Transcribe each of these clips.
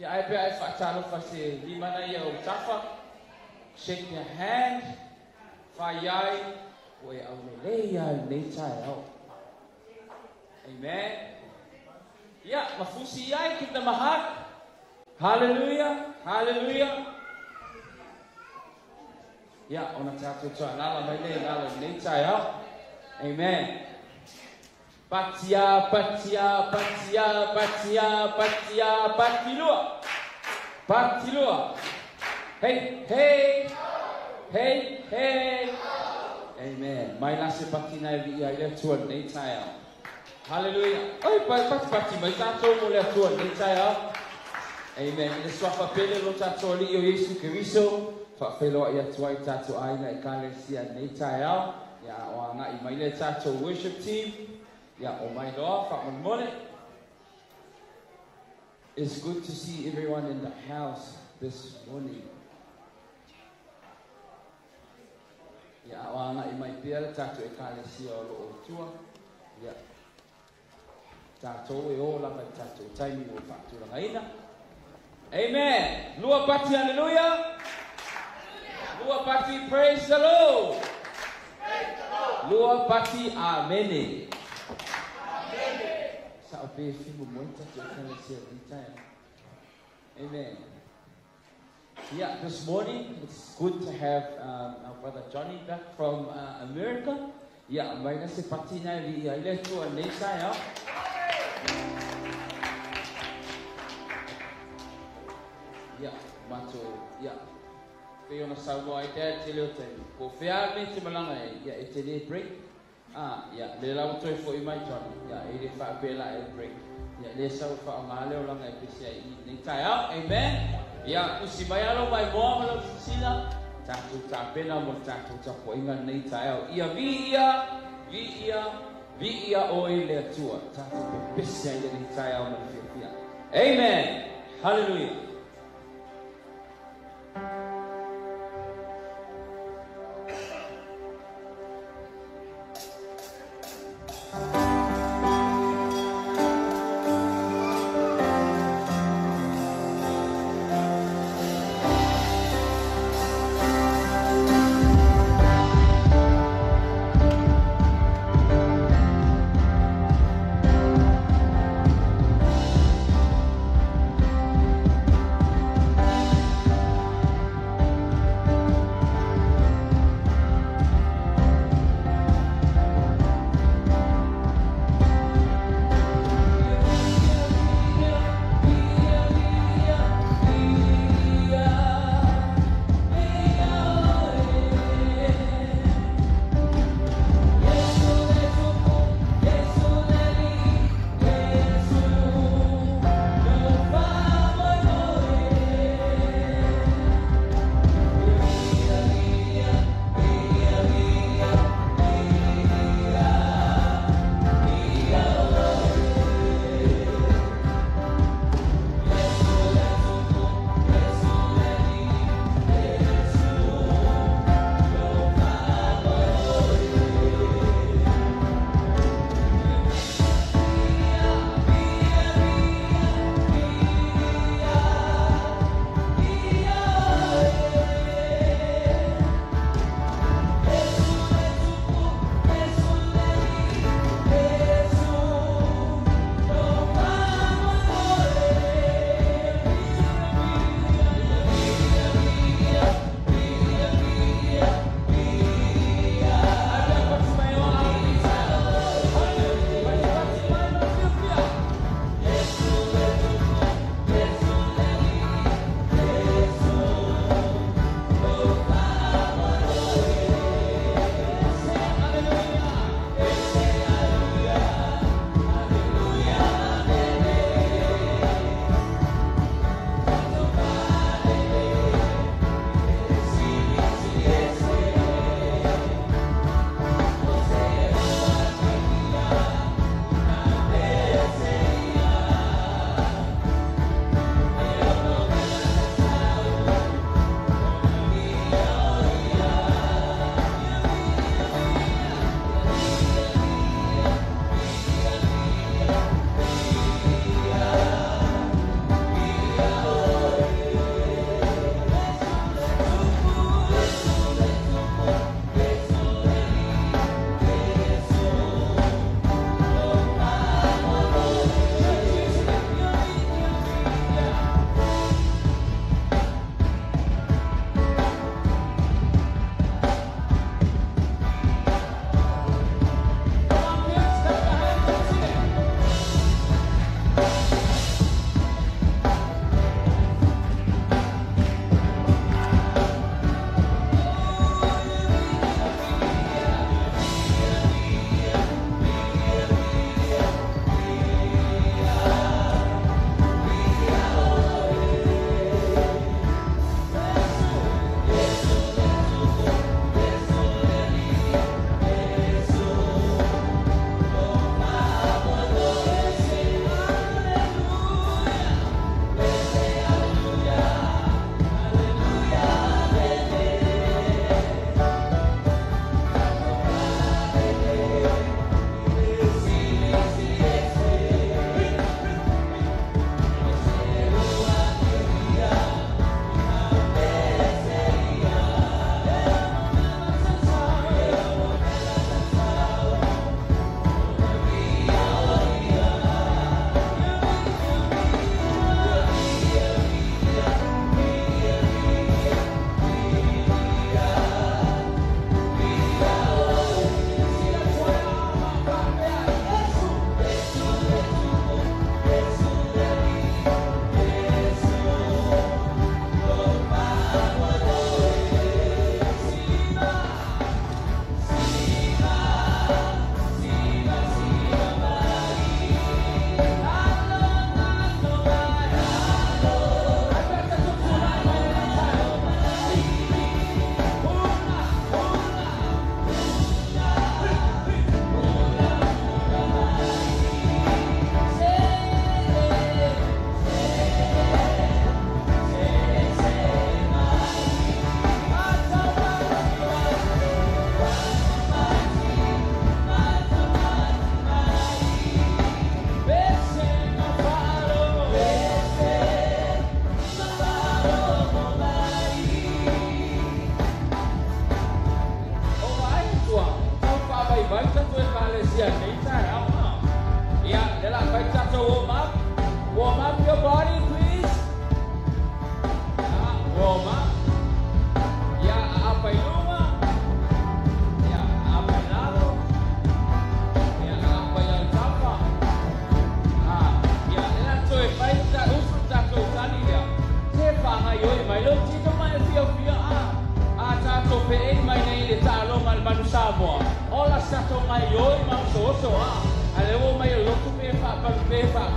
Yeah, I bet if I tell if I say, Limana ya utafa, shake your hand, fayai, we auleleia netai au. Amen. Yeah, mafusi yai kita mahak. Hallelujah, hallelujah. Yeah, ona tatu toa lala maile lala netai au. Amen. Patia, patia, patia, patia, patia, patilua. Patilua. Hey, hey. Hey, hey. Amen. Mai lase patina vi ia le tua nei tai au. Hallelujah. Oi, pati mai tato mo le tua nei tai au. Amen. Le swafa pele lo tato li o Yesu Kristo. Fa felo ia tua i tato ai na ekalesia nei tai au. Ya o nga I mai le tato worship team. Yeah, oh my Lord, it's good to see everyone in the house this morning. Yeah, I might be able to talk to Ecclesia or Tua. Yeah. Tato, we all have a tato. Time you will back to the Raina. Amen. Lua Pati, hallelujah. Lua Pati, praise the Lord. Lua Pati, amen. Amen. Yeah, this morning it's good to have our brother Johnny back from America. Yeah, may nasi patina li ile tu anesa ya. Yeah, mato yeah. Kaya na sawo ay tele te. Ko fia me te malanga ya itele break. Yeah, le la utoi fo I mai Johnny. Yeah, ele fa pela e break. Yeah, le sa fa ngale o langa episia I tai out. Amen. Yeah, usi bayalo mai mo lo sila. Tatu ta pena mo tatu ta po inga nei tai out. Ia vi ia o ele tua. Tatu episia nei tai out mo fia. Amen. Hallelujah.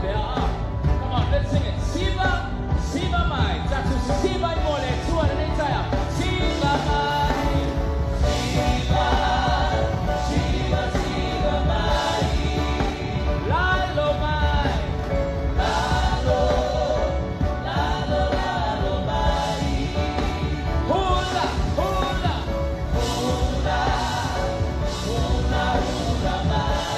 Come on, let's sing it. Siva, Siva mai. That's Siva mole. Tu and the entire. Siva mai. Siva, Siva, Siva mai. Lalo mai. Lalo, Lalo, Lalo mai. Hula, hula, hula, hula, hula mai.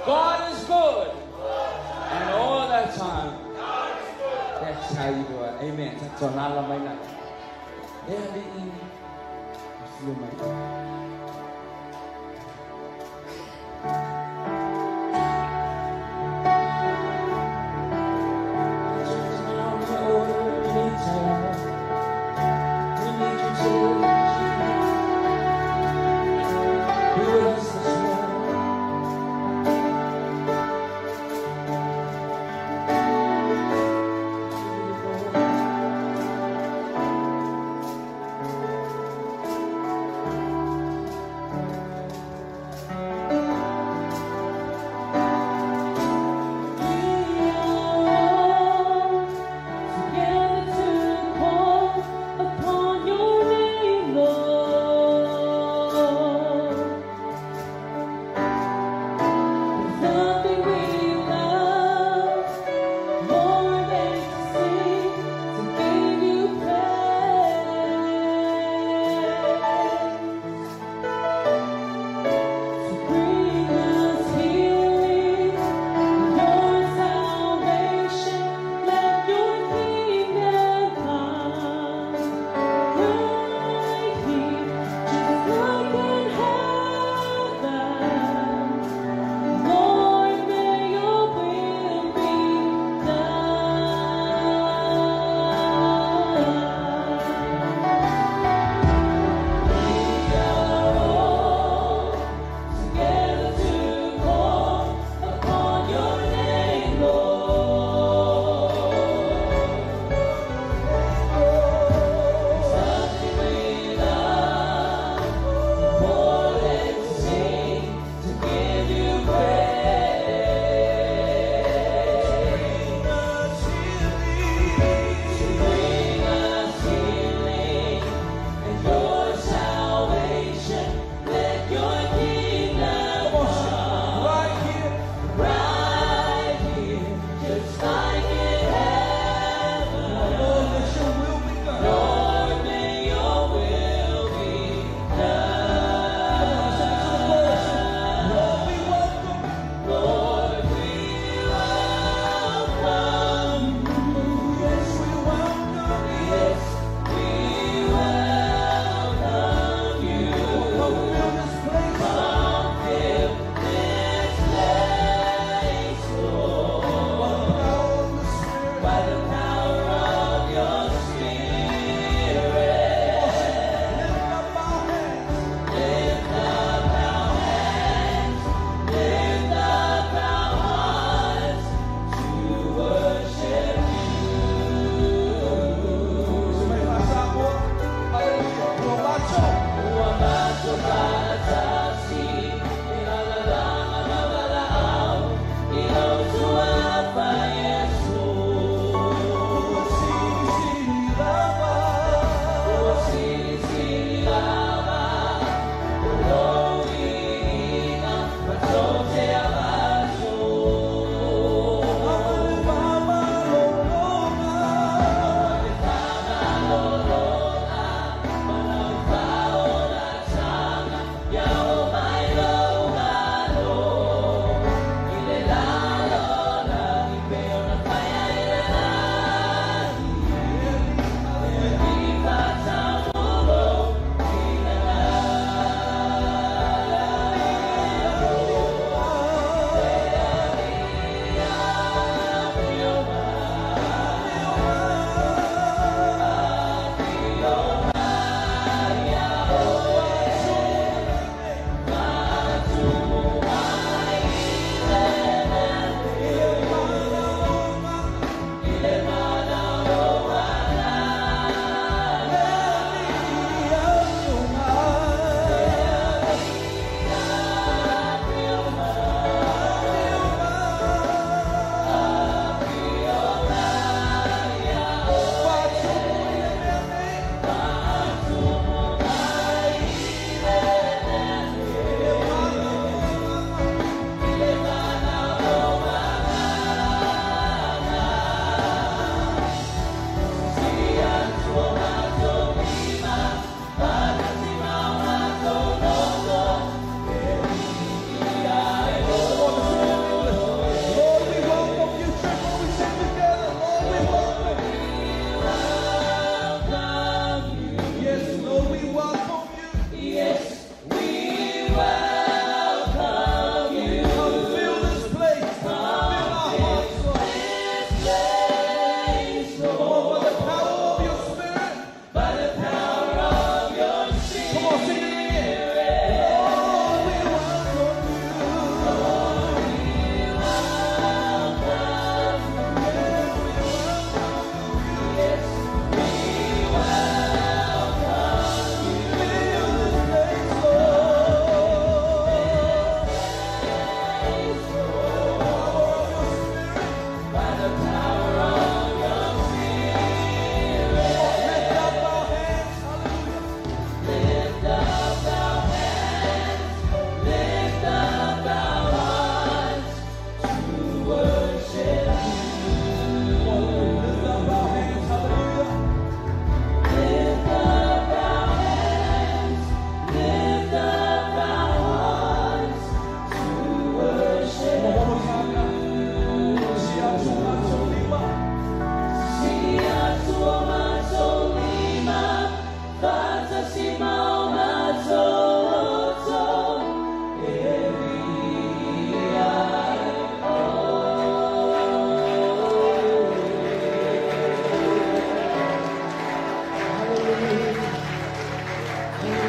God is good. And all that time. That's how you do it. Amen. That's on all of my life. Early in, I feel my God.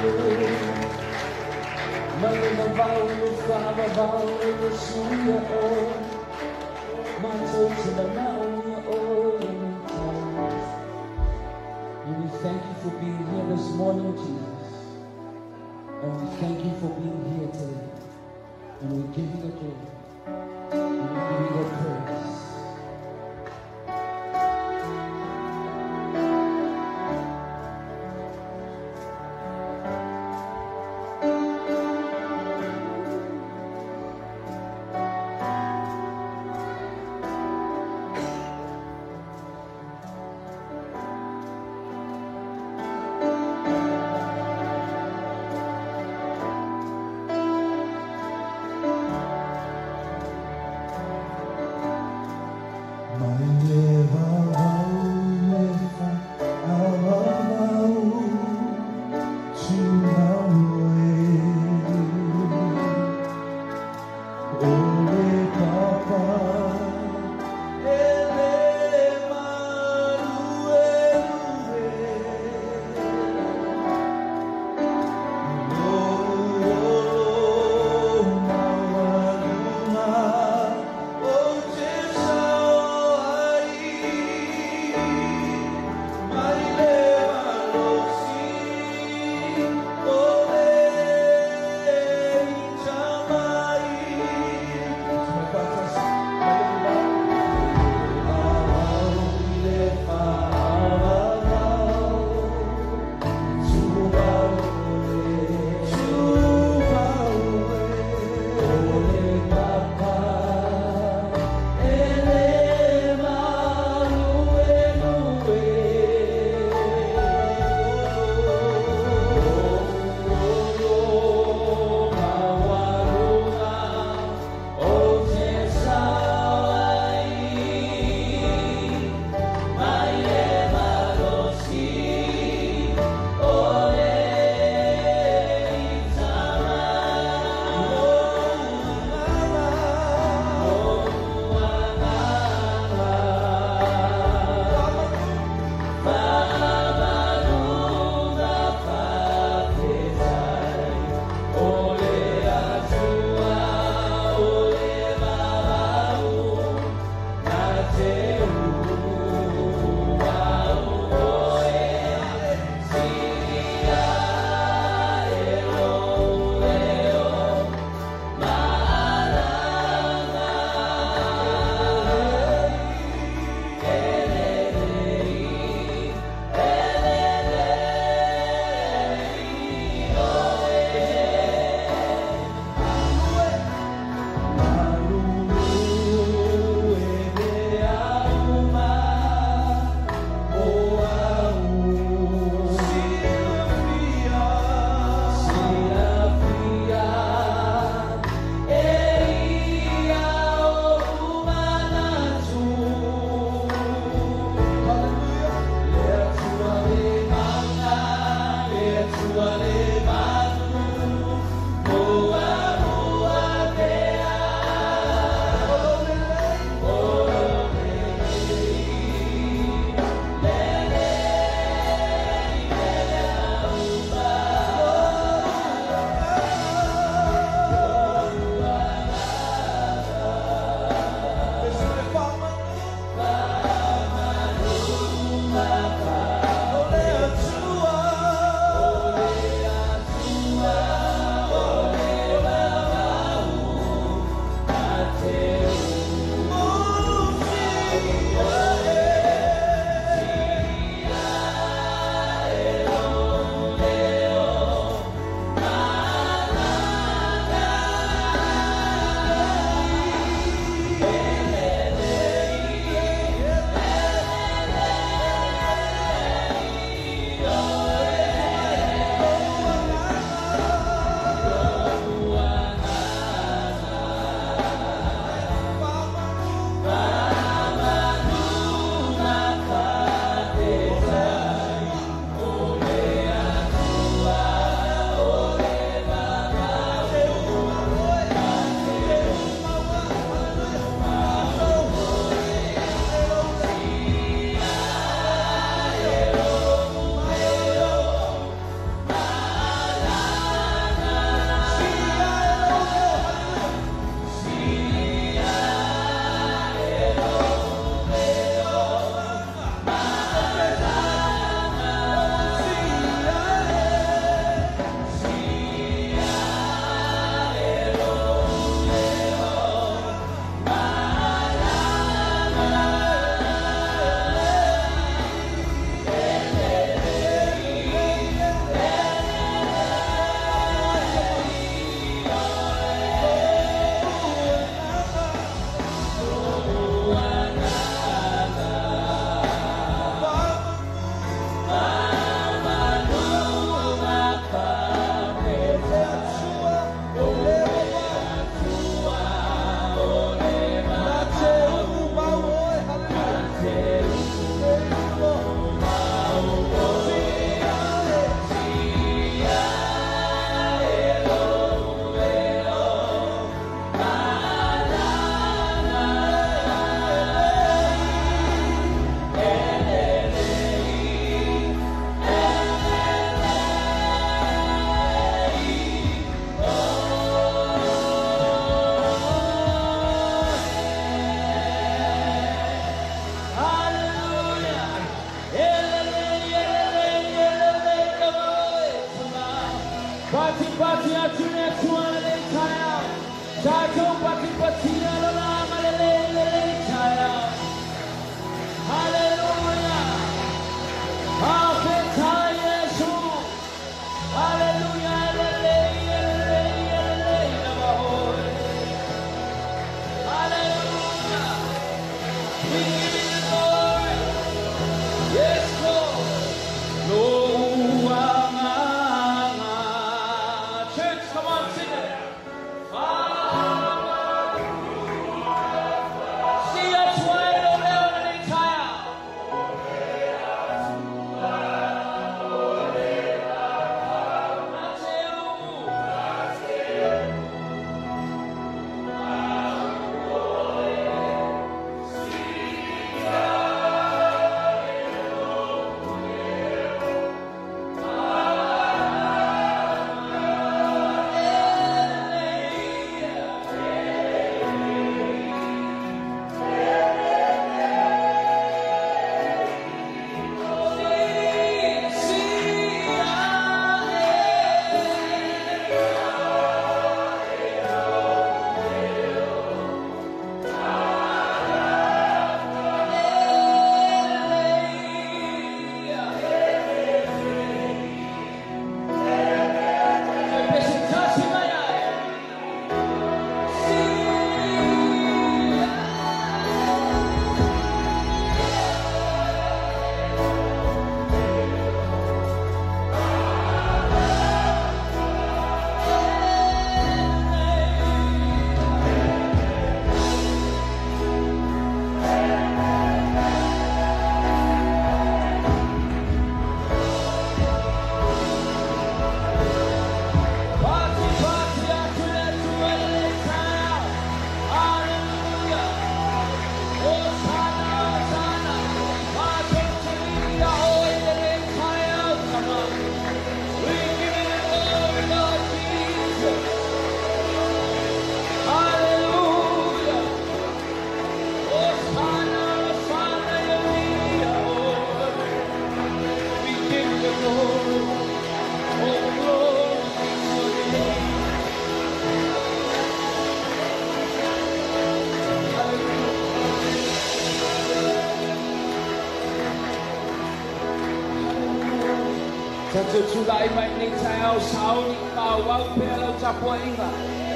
And we thank you for being here this morning, Jesus. And we thank you for being here today. And we give you the glory. And we give you the praise.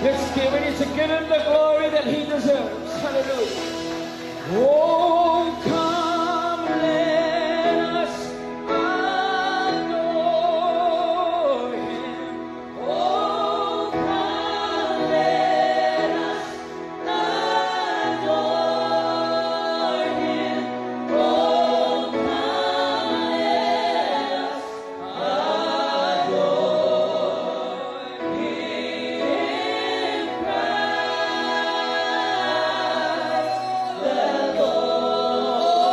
Let's get ready to give him the glory that he deserves. Hallelujah. Oh, come, let us adore him. Oh, come, let us adore him. Oh, come, let us adore him. Christ the Lord.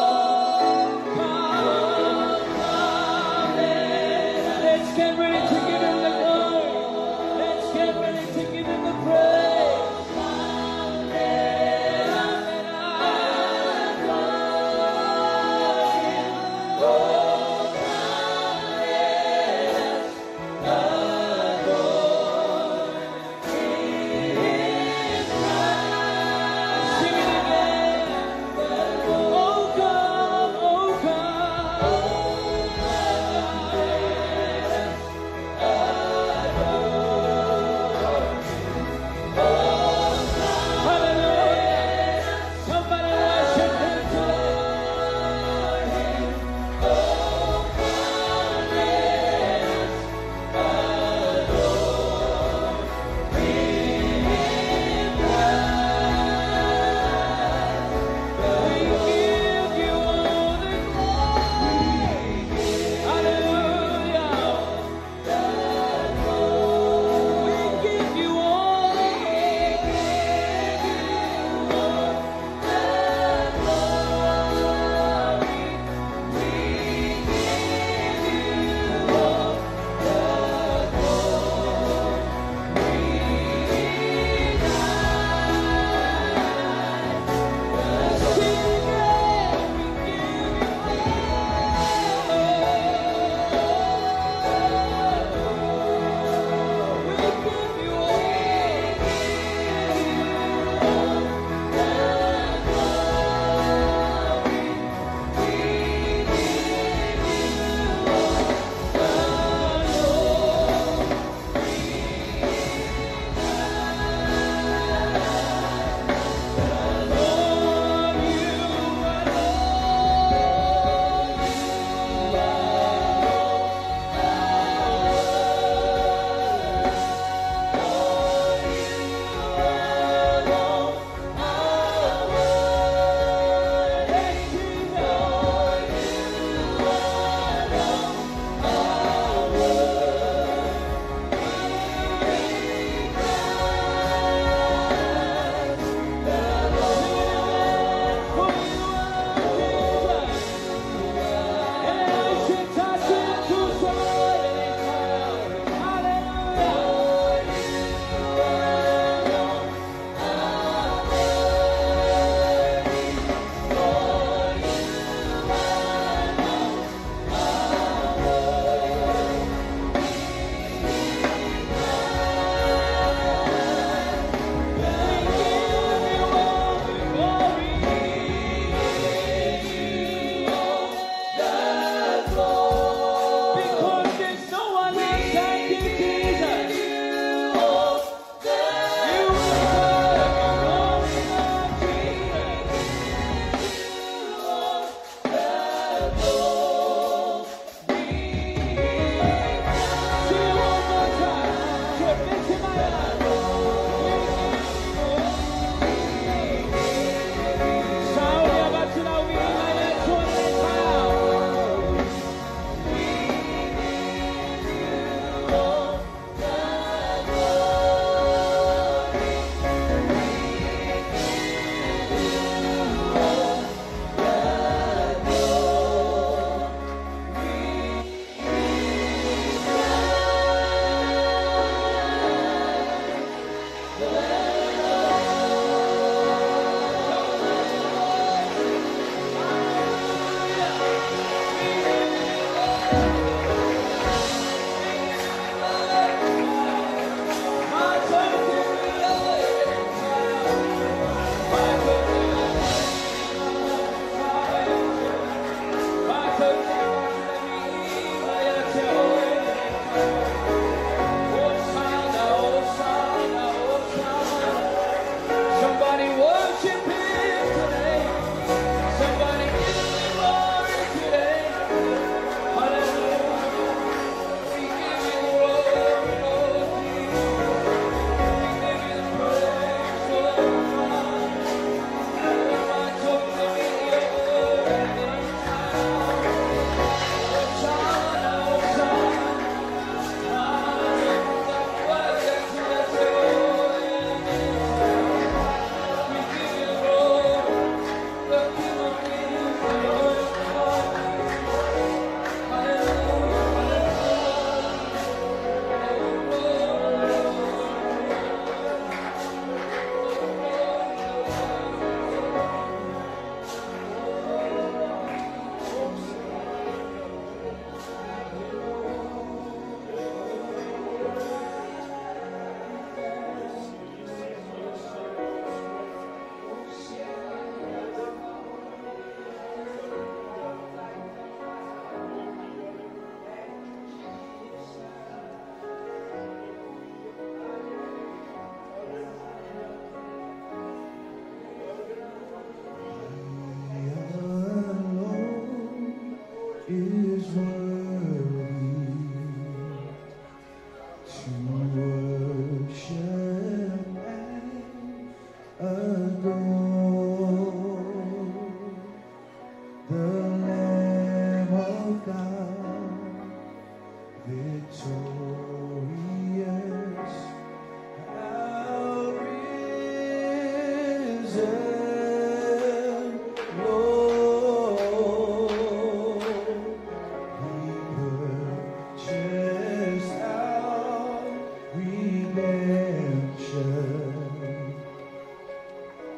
redemption.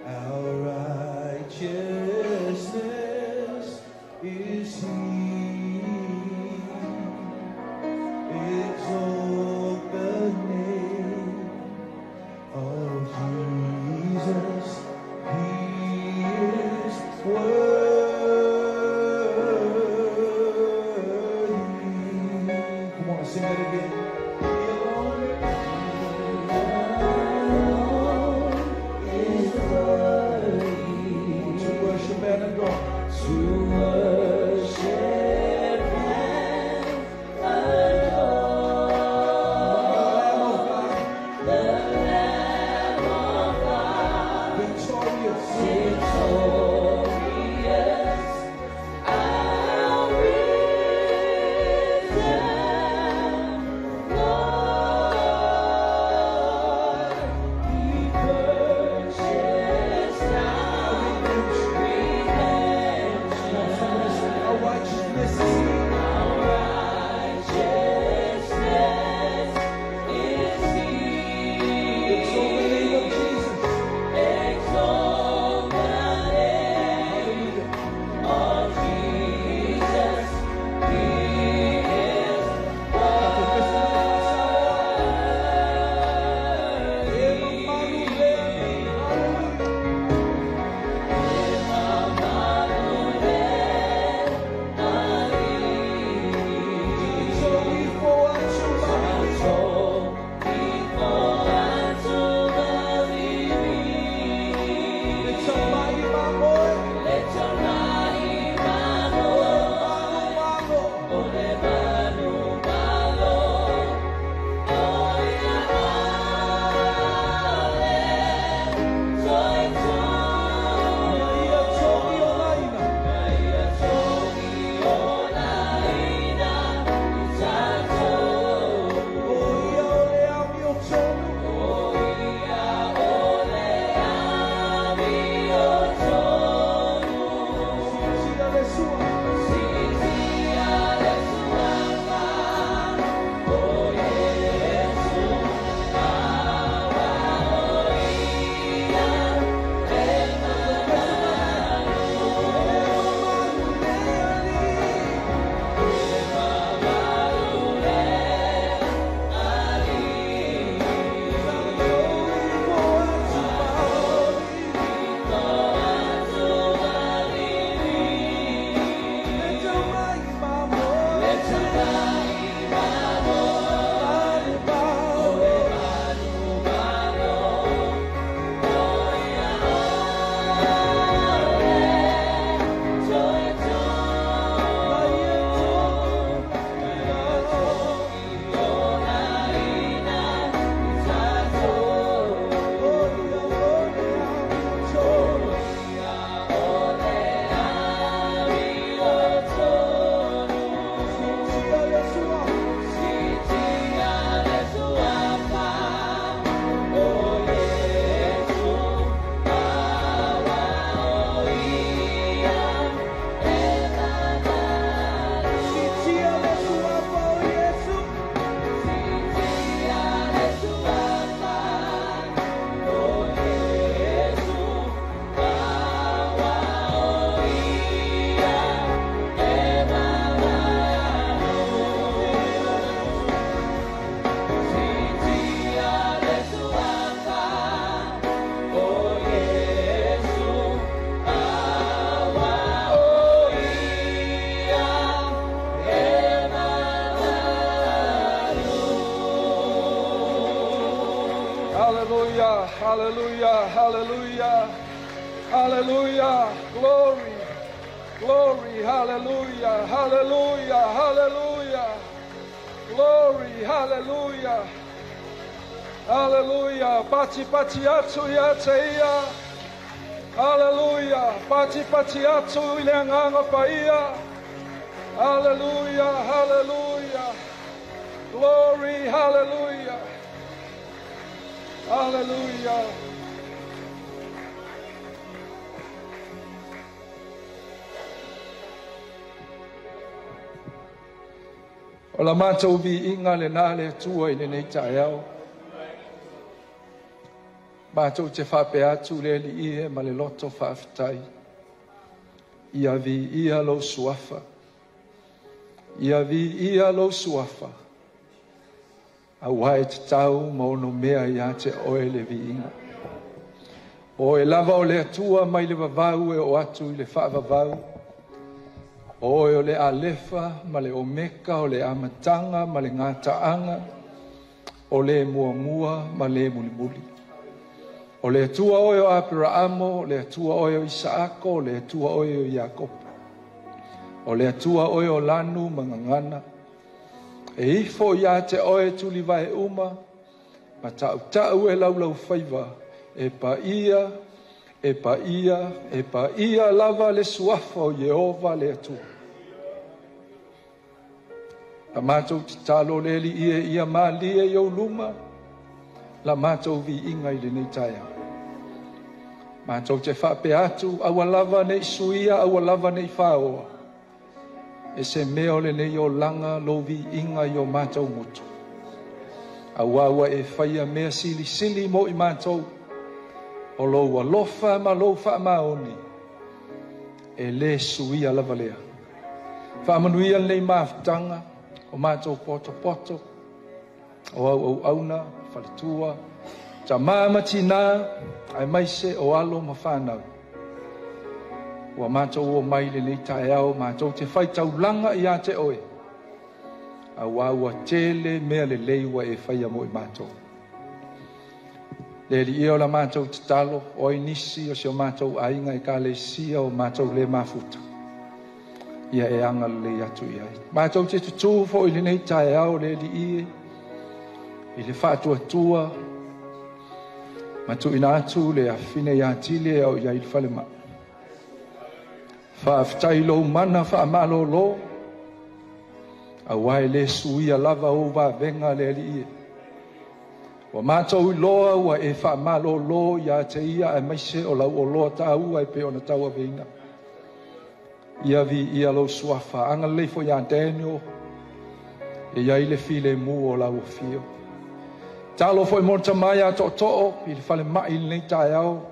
Our righteousness is He. Exalt the name of Jesus. He is worthy. Come on, sing it again. Hallelujah, hallelujah, hallelujah, hallelujah, glory, glory, hallelujah, hallelujah, hallelujah, glory, hallelujah, hallelujah, pati pati atu ya teia, hallelujah, pati pati atu ile nganga paia, hallelujah, hallelujah, glory, hallelujah. Hallelujah. Ola mātou vi inga le nā le tua i nei tai au. Mātou te whape atu le li ie ma le loto whaafitai. Ia vi ia lo suafa. Ia vi ia lo suafa. A wai te tau ma ono mea ia te oe le vi inga. O e lava o le atua mai le vavau e o atu i le whaavavau. O e o le alefa ma le omeka o le amatanga ma le ngātaanga. O le mua mua ma le muli muli. O le atua oe o Abrahamo, o le atua oe o Isaako, o le atua oe o Iakopo. O le atua oe o lanu mangangana. E ifo ia te oe tuli vai uma, ma tau e lau whaiva, e pa ia lava le suafa o Jehova le atua. A mātou te talo le li ia mālia i o luma, la mātou vi inga i le nei taia. Mātou te whape atu, awa lava nei suia, awa lava nei whaoa. E se meo le nei o langa lo vi inga i o mātou motu. Awawa e whaia mea sili sili mo i mātou. O lo alofa ma lo wha maoni. E le suia lava lea. Whamanuia nei maafutanga, o mātou poto poto. O au auna, whaletua, ta māmati nā, ai maise o alo ma whānau. Ua mātou o maile nei tae au, mātou te whai tau langa i a te oe. A wāua tele mea le leiwa e whaia mo i mātou. Le li eo la mātou te talo, o i nisi o se o mātou ainga e ka le sia o mātou le mafuta. Ia e anga le atu i ai. Mātou te tutu fo i le nei tae au le li ie. I le whātua tua, matu ina atu le a fine ia tile au ia il whale ma. Whaaftai lo mana whaamalo lo, a wai le suia lava o wa venga le li ie. Wa mātou i loa ua e whaamalo lo ia te ia e maise o lau o loa ta ua e pe ona taua veina. Ia vi ia lo suafa, anga leifo ia Daniel, e ia ile file mu o lau o fio. Talo foi morta mai a to'o, i le whale mai nei tae au.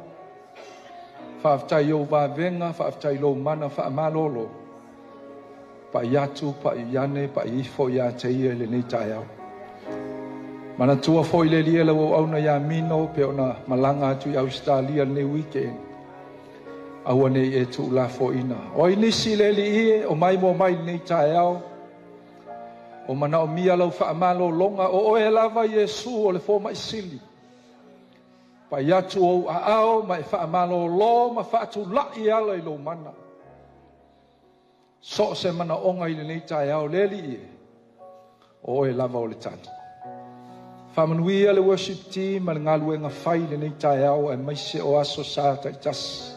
Whaaftai o wa venga, whaaftai lo mana, whaamalolo. Pa i atu, pa i ane, pa i ifo i a te ia le nei tae au. Mana tua foi le lia lau au na ia mino, pe ona malanga atu i Australia nei weekend. Aua nei e tu la fo ina. O i nisi le li ie, o mai mo mai nei tae au. O mana o mia lau whaamalo longa, o e lava Yesu o le fōma isili. Pa iatu o a ao, ma e whaamalo lo, ma whaatu lai ala i lo mana. So se mana onga i le nei tae au le li ie. O e lava o le tani. Whamanuia le worship team, ma le ngalu e ngā whai le nei tae au, e maise o aso sa tai tas.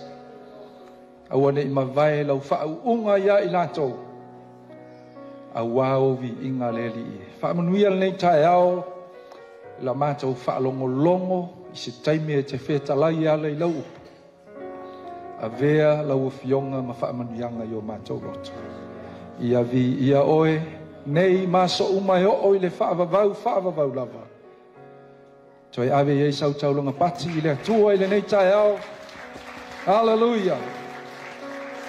Aua ne i mawai lau whaau unga ia i lātou. A wao vi inga le li. Whaamanuia nei tae au, la mātou whaalongo longo, i se taime e te whetalai ala i lau upu. A vea lau fionga ma whaamanuianga i o mātou loto. Ia vi ia oe, nei maso umai o i le whaavavau lava. Toi ave ei sau taulonga pati i le atua i le nei tae au. Hallelujah.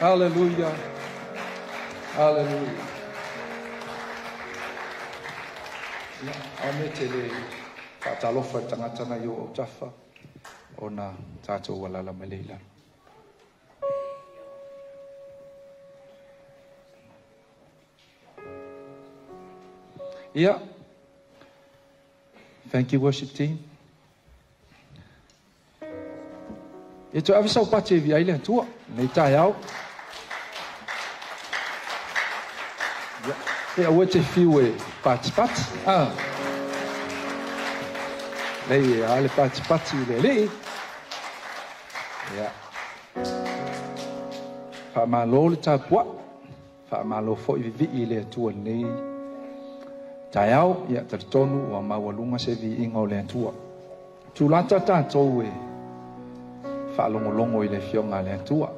Hallelujah. Hallelujah. A me te le whaatalofa tangatanga i o tafa o nā tātou walala mai leila. Yeah. Thank you, worship team. E to ave sau pate vi ai le tua, nei tae au. E aue te fiu e pati. Lei e ale pati le lei. Ia. Whaamalo le tāpua. Whaamalo fo i vi i le atua nei. Tae au, ia taritonu wa mawalunga se vi inga o le atua. Tūlata tātou e whaalongolongo i le fionga le atua.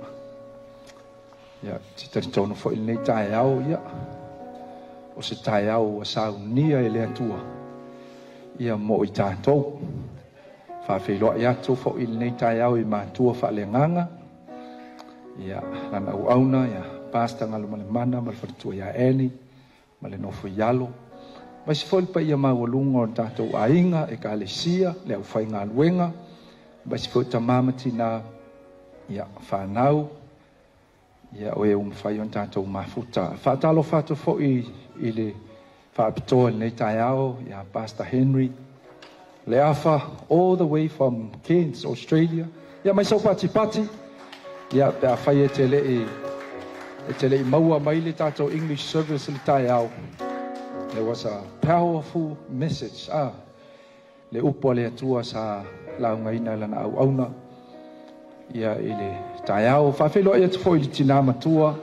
Ia, te taritonu fo i nei tae au, ia. O se tae au a Sauniga e le atua. Ia mo i tātou. whawhiloa ia tō fo i nei tai au I mātua whaalenganga. Ia, nana au auna, ia, pasta ngalo male mana, male whatutua ia eni, male nofo ialo. Mai si fo pa ia mawalunga o tātou ainga, e ka alesia, le au whai ngā luenga. Mai si fo tamamati na, ia, whanau, ia, oe whai on tātou mafuta. Whatalo whato fo I le whaapitoa nei tai au, ia, Pastor Henry, le afa, all the way from Cairns, Australia. Ia, mai sau pati, ia, pe a whai e te le maua mai le tātou English service le tai au. There was a powerful message. Le upo le atua sa launga ina lana au auna. Ia le tai au. Whawhelo ia te fo I tina matua.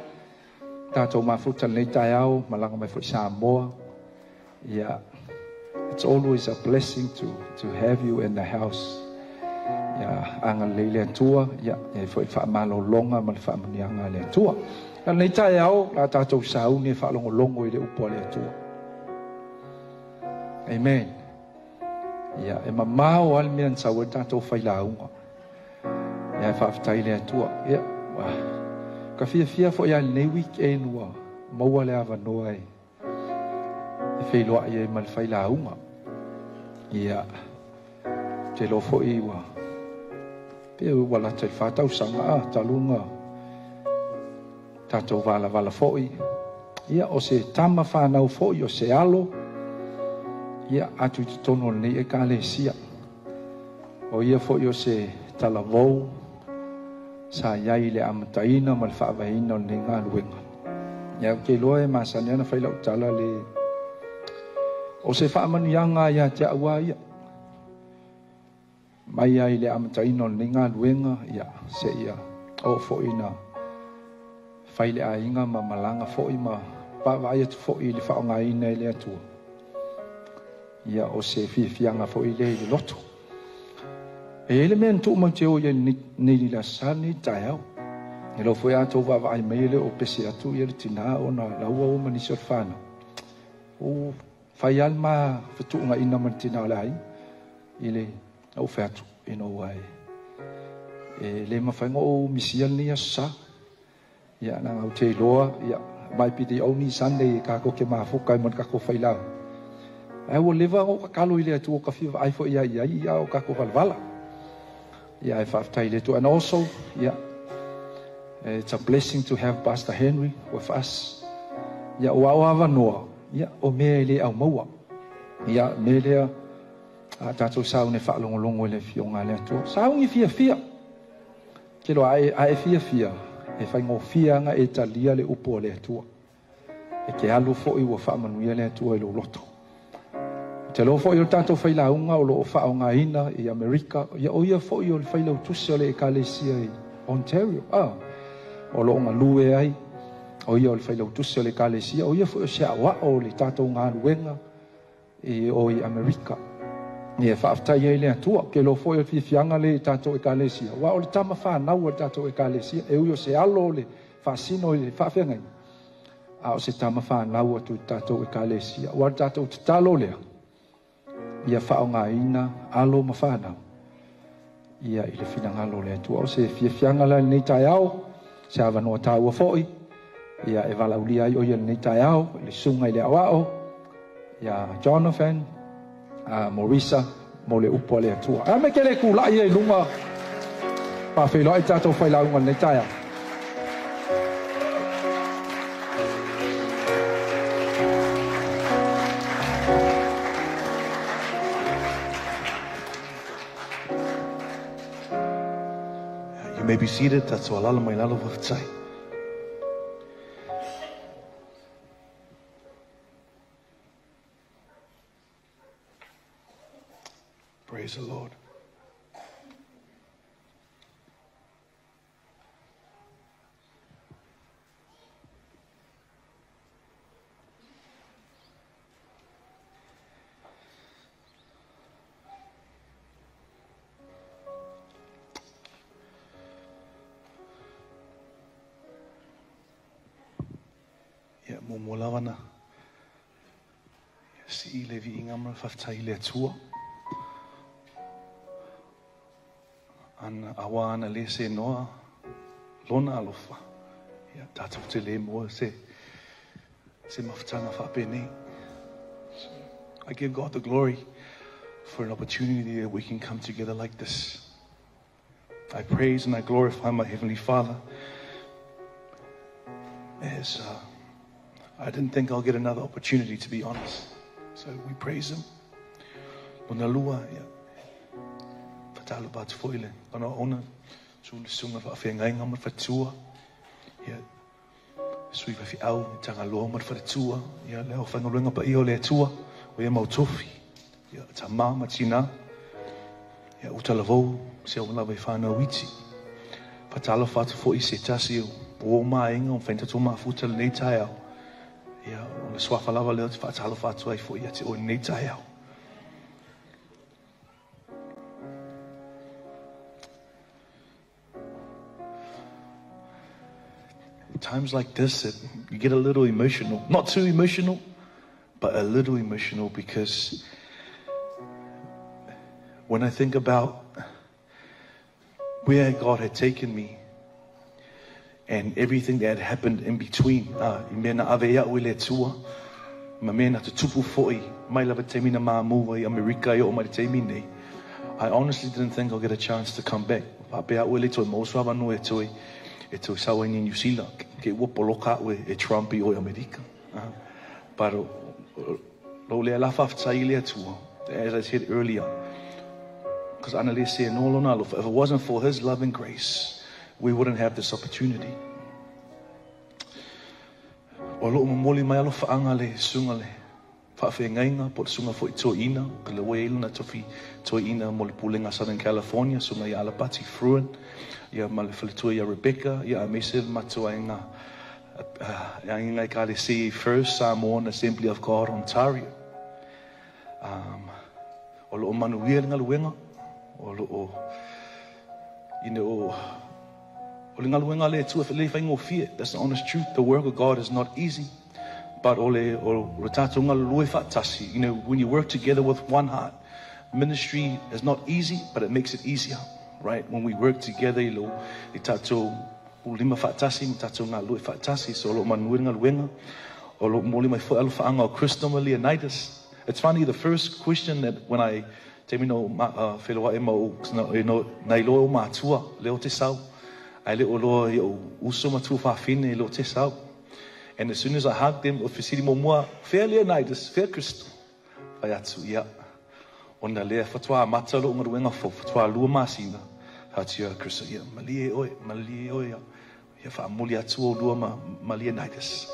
Tātou mafuta nei tai au. Malanga mai fo I Samoa. Ia, it's always a blessing to have you in the house. Ia, anga le atua. Ia, fo I whaamalo longa ma le whaamanianga le atua. Nei tai au, la tātou sauni whaalongo longo I le upo le atua. Amen. Ia, e mamao almean sa ua tātou whailaunga. Ia, e whaafitai le atua. Ia, ka fia fo ia nei weekend ua. Maua le awa noa e. E whailoa ia mal whailaunga. Ia, te lo fo I ua. Pea ua la te whātau sanga talunga. Tātou vala fo I. Ia, o se tama whanau fo I o se alo. Ia atu te tono nei e ka le sia. O ia fo I o se talavou. Sa iai le amataina ma le whaavahina o nei ngā luenga. Ia ke loa e masani ana whailau tala le. O se whaamanianga ia te aua ia. Mai ai le amataina o nei ngā luenga. Ia se ia. O fo ina. Whaile a inga ma malanga fo I ma. Pawai atu fo I le whaonga ina I le atua. Ia o se fianga fo I le loto. E ele mea ntu mau te o ia ni la sani tai au. E lo foi ato wa mai le o pese atu ia le tina o na laua o mani so fana. O fai alma fitunga ina man tina lai. Ile o fatu ino wai. E le mawhainga o misia ni asa. Ia na ngau te loa. Ia mai piti au ni Sunday ka ko ke mafuka mon ka ko failau. I will live o kakalo I le atu o ka whiwa ai fo ia o kako valvala. Ia e whaftai le tu. And also, yeah, it's a blessing to have Pastor Henry with us. Ia o awa noa. Ia o mea le au maua. Ia me lea a tātou sau ne whaalongolongo le fionga le atu. Sau ngi fia. Kilo ai fia. E whaingo fianga e talia le upo le atua. E ke alu fo I wa whaamanuia le atua I lo loto. Te lo fo I o tātou whailaunga o lo o whaonga ina I Amerika. Ia o ia fo I o le whailau tusi o le ekalesia I Ontario. O lo ngā lue ai. O ia o le whailau tusi o le ekalesia. O ia fo I o se awa o le tātou ngā luenga o I Amerika. Ia whaaftai ai le atua. Ke lo fo I o whiwhianga le tātou ekalesia. Wa o le tama whanau o le tātou ekalesia. E ui o se alo le whaasino I le whaafengai. A o se tama whanau o tu tātou ekalesia. Wa le tātou te talo lea. Ia whaonga ina, alo ma whanau. Ia I le whinangalo le atua. O se whiwhianga la nei tai au. Se awa noa tāua fōi. Ia e valauli ai o ia nei tai au. Le sunga I le awao. Ia Jonathan. Morisa. Mo le upo le atua. A me ke le kulai e lunga. Pa whelo ai tātou whailaunga nei tai au. You may be seated. That's all. Alala mai lalo whaftai. Praise the Lord. Mo lawana. Si le vi inga ma whaftai le atua. Ana awana le se noa lona alofa. Ia tātou te le moa se mawhatanga whapene. I give God the glory for an opportunity that we can come together like this. I praise and I glorify my Heavenly Father as I didn't think I'll get another opportunity, to be honest. So we praise Him. Ona lua, whatalo bātu foile. Ona ona, sunga whawhengainga mat whatua. Sui whawhi au, tanga loa mat whatua. Leo whangaruenga pa iho lea tua. O ia mautofi. Ta mā matina. Utala vau, se o lawa I whanau iti. Whatalo whatu fo I se tasi o mā inga, o whaintato mā futala nei tai au. O le swafa lava leo te whatalo whatu ai fo I ati o nei tai au. Times like this, you get a little emotional. Not too emotional, but a little emotional, because when I think about where God had taken me and everything that had happened in between, mena avea uile tua, mena te tupu foi, mai lava te mina maamuwa I Amerika I o mai te nei. I honestly didn't think I'll get a chance to come back. Apea uile toi mauswava no e toi sawa in New Zealand. Ke wopoloka ue e Trump I o Amerika. But lo le la whaftai le tua, as I said earlier, because Annalise said, no, no, if it wasn't for His love and grace, we wouldn't have this opportunity. O lo mamoli mai alo whaanga le sunga le whawhengainga, po sunga fo I toina, ka le waila na tofi toina mo le pulenga Southern California, sunga I Alapati Fruin, ia ma le whaletua ia Rebecca, ia mese matua inga, inga ka le see First Samoan Assembly of God, Ontario. O lo manuia nga luenga, o lo o le ngaluenga le tu le faingo fie. That's the honest truth. The work of God is not easy, but o tatu ngalue fatasi. When you work together with one heart, ministry is not easy, but it makes it easier, right? When we work together, le tatu ulima fatasi, tatu ngalue fatasi. So lo manuia ngaluenga, o lo moli mai fo alfa anga Christoma Leonidas. It's funny. The first question that when I te mino whelua e mau nai loa o mātua leo te sau. Ai leo loa I o uso matua whawhine leo te sau. And as soon as I hugged them, o whisiri mo mua, fair Leonidas, fair Christo. Whai atu, ia. Ona lea whatua mata lo ngaruenga fo, whatua lua māsina. Hatia Christo, ia, malie oe, ia whaamuli atu o lua ma Leonidas.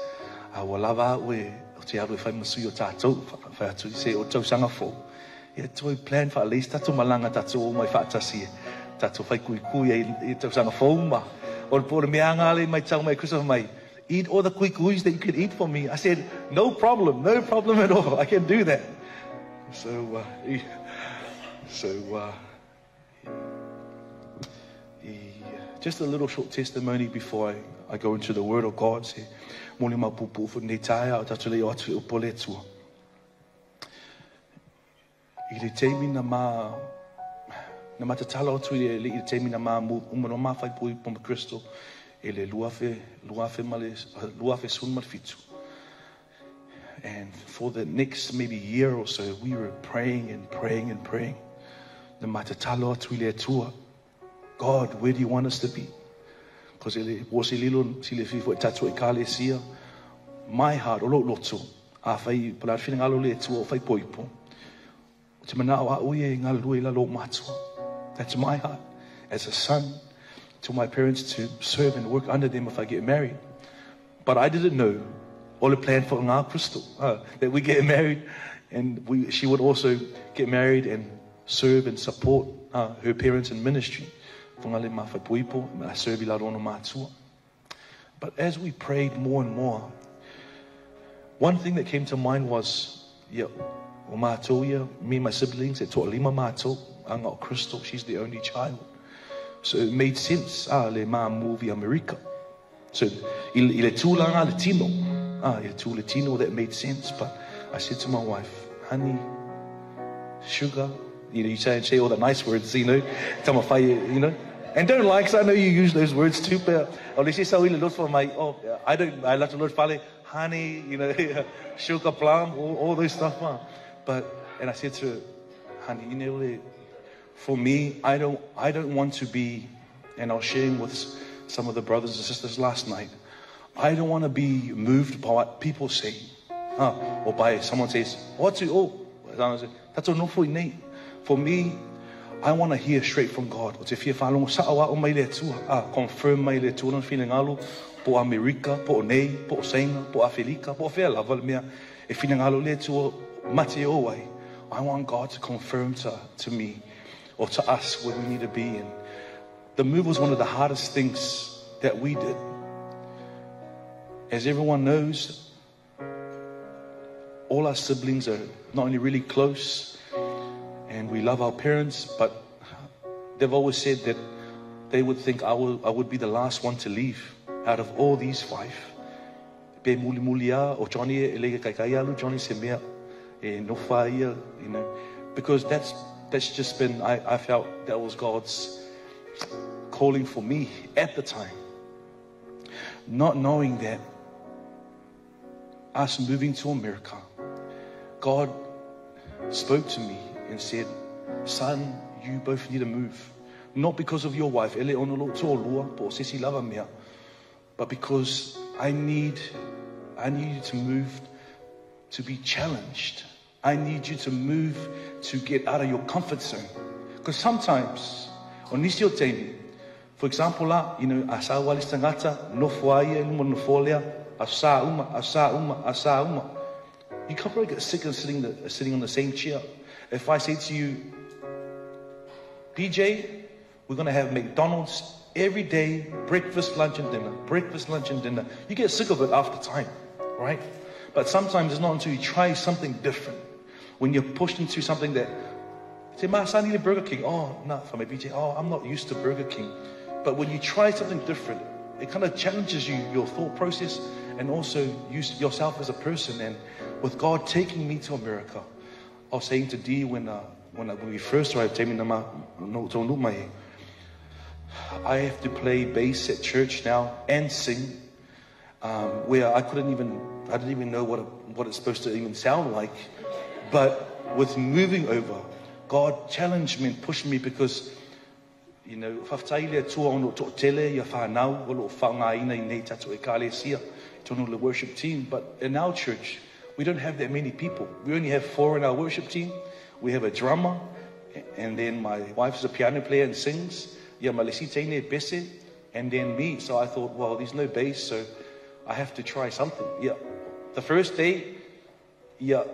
A walawa oe, o te aru e whai masui o tātou, whai atu I se o tausanga fo. Ia toi plan for at least tatu malanga tatu o mai whaatasi tatu whai kui e tau sanga whauma o le pōre mea ngale mai tau mai Christopher mai eat all the kuikuis that you could eat for me. I said no problem at all, I can do that. So just a little short testimony before I go into the Word of God. Se mole ma pupu fu ne taia o tatu le o atu o pole tua. I le teimi na matatala o tui le I teimi na umano mawhai pui poma Kristo e le luafe sun marfitu. And for the next maybe year or so, we were praying and praying and praying. Na matatala o tui le tua, God, where do you want us to be? Because was lilo si le fifo tatu e kale sia, my heart o lo loto a whai pala whina ngalo le tua o whai poipo. That's my heart as a son to my parents, to serve and work under them if I get married. But I didn't know all the plan for Ngā Crystal that we get married and she would also get married and serve and support her parents in ministry. But as we prayed more and more, one thing that came to mind was, o mātou ia, me and my siblings, e toa lima mātou, anga o Crystal, she's the only child. So it made sense, le mā movie America. So, i le tūlanga le tino, i le tū le tino, that made sense. But I said to my wife, honey, sugar, you say all the nice words, tamawhai, and don't like, because I know you use those words too, but I like to Lord Fale, honey, sugar plum, all those stuff. And I said to her, honey, for me, I don't want to be, and I was sharing with some of the brothers and sisters last night, I don't want to be moved by what people say, or by someone says, for me, I want to hear straight from God. Confirm my le tuan feeling alu po America, po nei, po Sauniga, po Afelica, po fe lava mea. E feeling alu le tu mate owai. I want God to confirm to me or to us where we need to be. And the move was one of the hardest things that we did. As everyone knows, all our siblings are not only really close, and we love our parents, but they've always said that they would think I would be the last one to leave out of all these 5. Pe muli mulia o Johnny elega kaikaialu Johnny semea e no fire, because that's just been, I felt that was God's calling for me at the time, not knowing that us moving to America, God spoke to me and said, son, you both need to move. Not because of your wife, but because I need you to move to be challenged. I need you to move to get out of your comfort zone. Because sometimes, on Nisio Teini, for example, asa walis tangata, no fuaia, no monofolia, asa uma. You can't probably get sick of sitting on the same chair. If I say to you, DJ, we're going to have McDonald's every day, breakfast, lunch, and dinner. Breakfast, lunch, and dinner. You get sick of it after time, right? But sometimes it's not until you try something different. When you're pushed into something that, say, Mas, I need a Burger King. Oh, not for my BJ. Oh, I'm not used to Burger King. But when you try something different, it kind of challenges you, your thought process, and also yourself as a person. And with God taking me to America, I was saying to Dee when we first arrived, I have to play bass at church now and sing, where I didn't even know what it's supposed to even sound like. But with moving over, God challenged me and pushed me, because the worship team, but in our church we don't have that many people. We only have 4 in our worship team. We have a drummer, and then my wife is a piano player and sings, and then me. So I thought, well, there's no bass, so I have to try something. The first day, bass,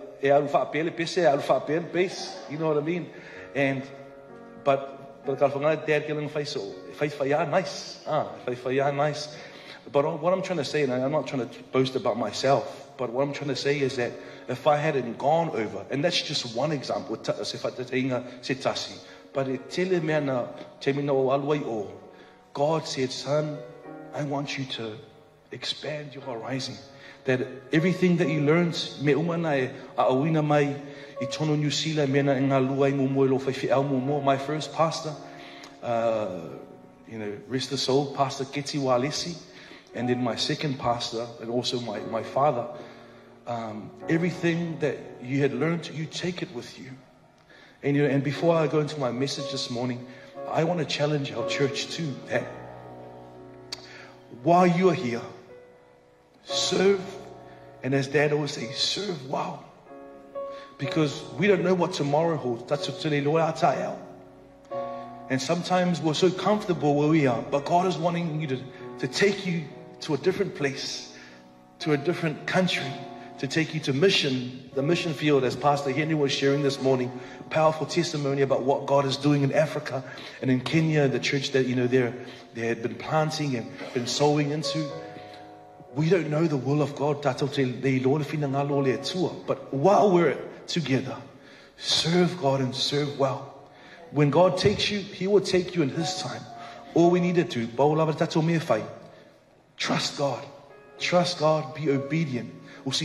you know what I mean? But nice. But what I'm trying to say, and I'm not trying to boast about myself, but what I'm trying to say is that if I hadn't gone over, and that's just one example, but God said, son, I want you to expand your horizon. That everything that you learned, my first pastor, rest the soul, Pastor Ketsi Walesi, and then my second pastor, and also my father, everything that you had learned, you take it with you. And before I go into my message this morning, I want to challenge our church too, that while you are here, serve, and as Dad always says, serve well. Because we don't know what tomorrow holds. And sometimes we're so comfortable where we are, but God is wanting you to take you to a different place, to a different country, to take you to the mission field, as Pastor Henry was sharing this morning. Powerful testimony about what God is doing in Africa and in Kenya, the church that they had been planting and been sowing into. We don't know the will of God, but while we're together, serve God and serve well. When God takes you, He will take you in His time. All we need to do, trust God. Trust God, be obedient. Because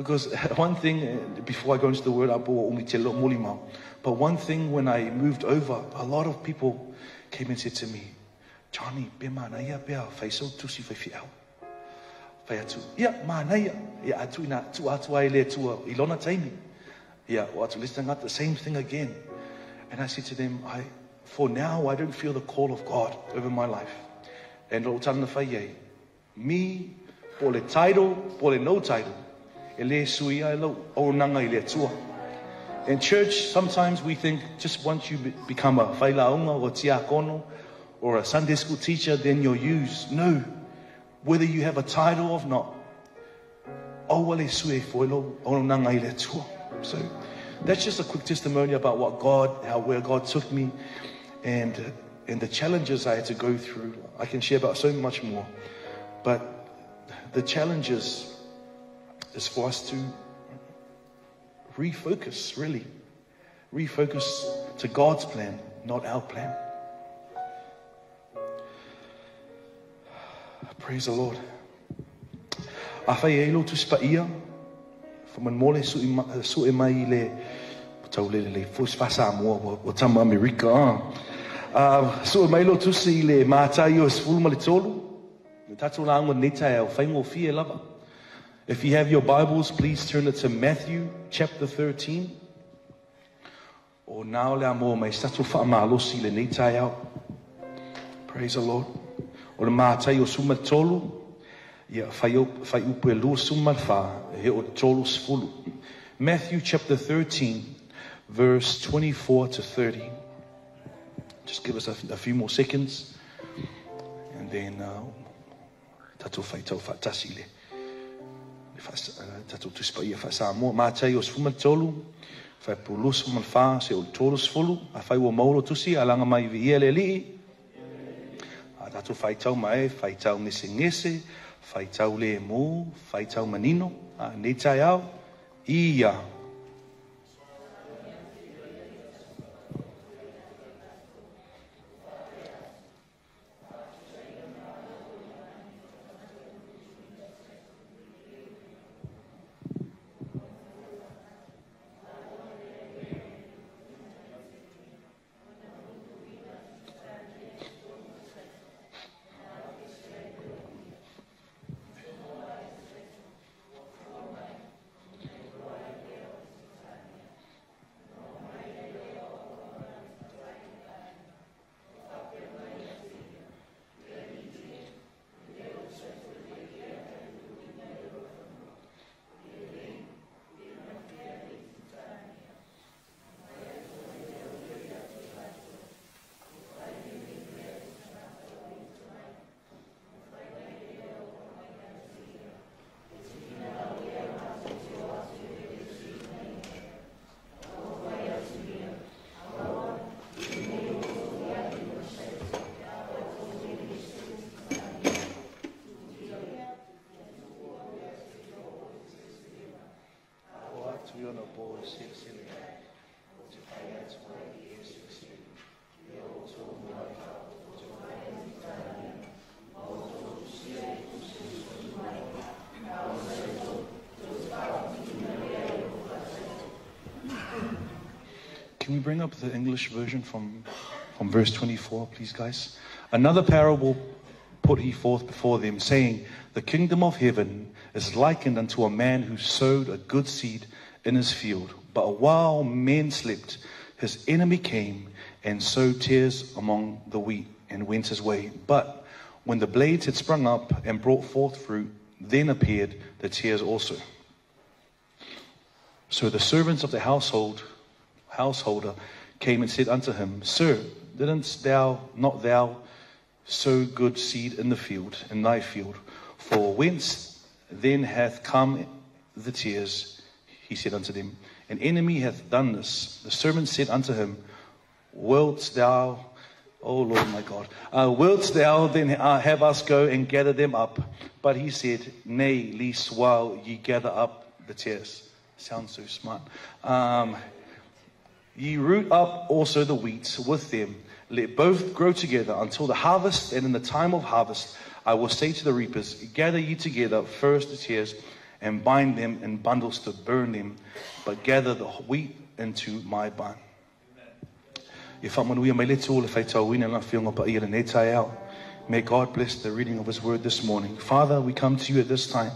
Because one thing, before I go into the word, but one thing when I moved over, a lot of people came and said to me, Johnny, be manaya bea, faiso tusi faifiao. Faiatu, yeah, manaya, yeah, atuina, tu atuaile, tu ilona taimi. Yeah, what's listening at the same thing again. And I said to them, for now, I don't feel the call of God over my life. And me, pole title, pole no title. In church, sometimes we think just once you become a whailaunga or tiakono or a Sunday school teacher, then you're used. No. Whether you have a title or not. So that's just a quick testimony about where God took me and the challenges I had to go through. I can share about so much more. But the challenges is for us to refocus, really. Refocus to God's plan, not our plan. Praise the Lord. Afai elo tu spaia. Faman mole su e mai le tau le fos fasa mo o tama America. Su e mai lo tu si le matai o sfulu male tolu. Tatu la ngo neta e faingo fie lava. If you have your Bibles, please turn it to Matthew chapter 13. O nao le amo mai statu fa malosi le neta e. Praise the Lord. O le matai o suma tolu. Yeah, fai upe lu suma fa he o tolu sfulu. Matthew chapter 13, verse 24 to 30. Just give us a few more seconds, and then tatu fai tau fa tasile. Tatu tu spaia fa sa mo matai o sfuma tolu. Fai pulu suma fa se o tolu sfulu. A fai o maulo tusi alanga mai vi ele li. Tatu fai tau mai, fai tau ngese. Fai tau le mu, fai tau manino, ne tai au, ia. Can we bring up the English version from verse 24, please, guys? Another parable put he forth before them, saying, the kingdom of heaven is likened unto a man who sowed a good seed in his field. But while men slept, his enemy came and sowed tares among the wheat and went his way. But when the blades had sprung up and brought forth fruit, then appeared the tares also. So the servants of the householder came and said unto him, Sir, didn't thou sow good seed in the field, in thy field? For whence then hath come the tares? He said unto them, an enemy hath done this. The servant said unto him, wilt thou, O Lord my God, wilt thou then have us go and gather them up? But he said, nay, least while ye gather up the tares. Sounds so smart. Ye root up also the wheat with them. Let both grow together until the harvest, and in the time of harvest I will say to the reapers, gather ye together first the tares, and bind them in bundles to burn them, but gather the wheat into my barn. May God bless the reading of His word this morning. Father, we come to you at this time.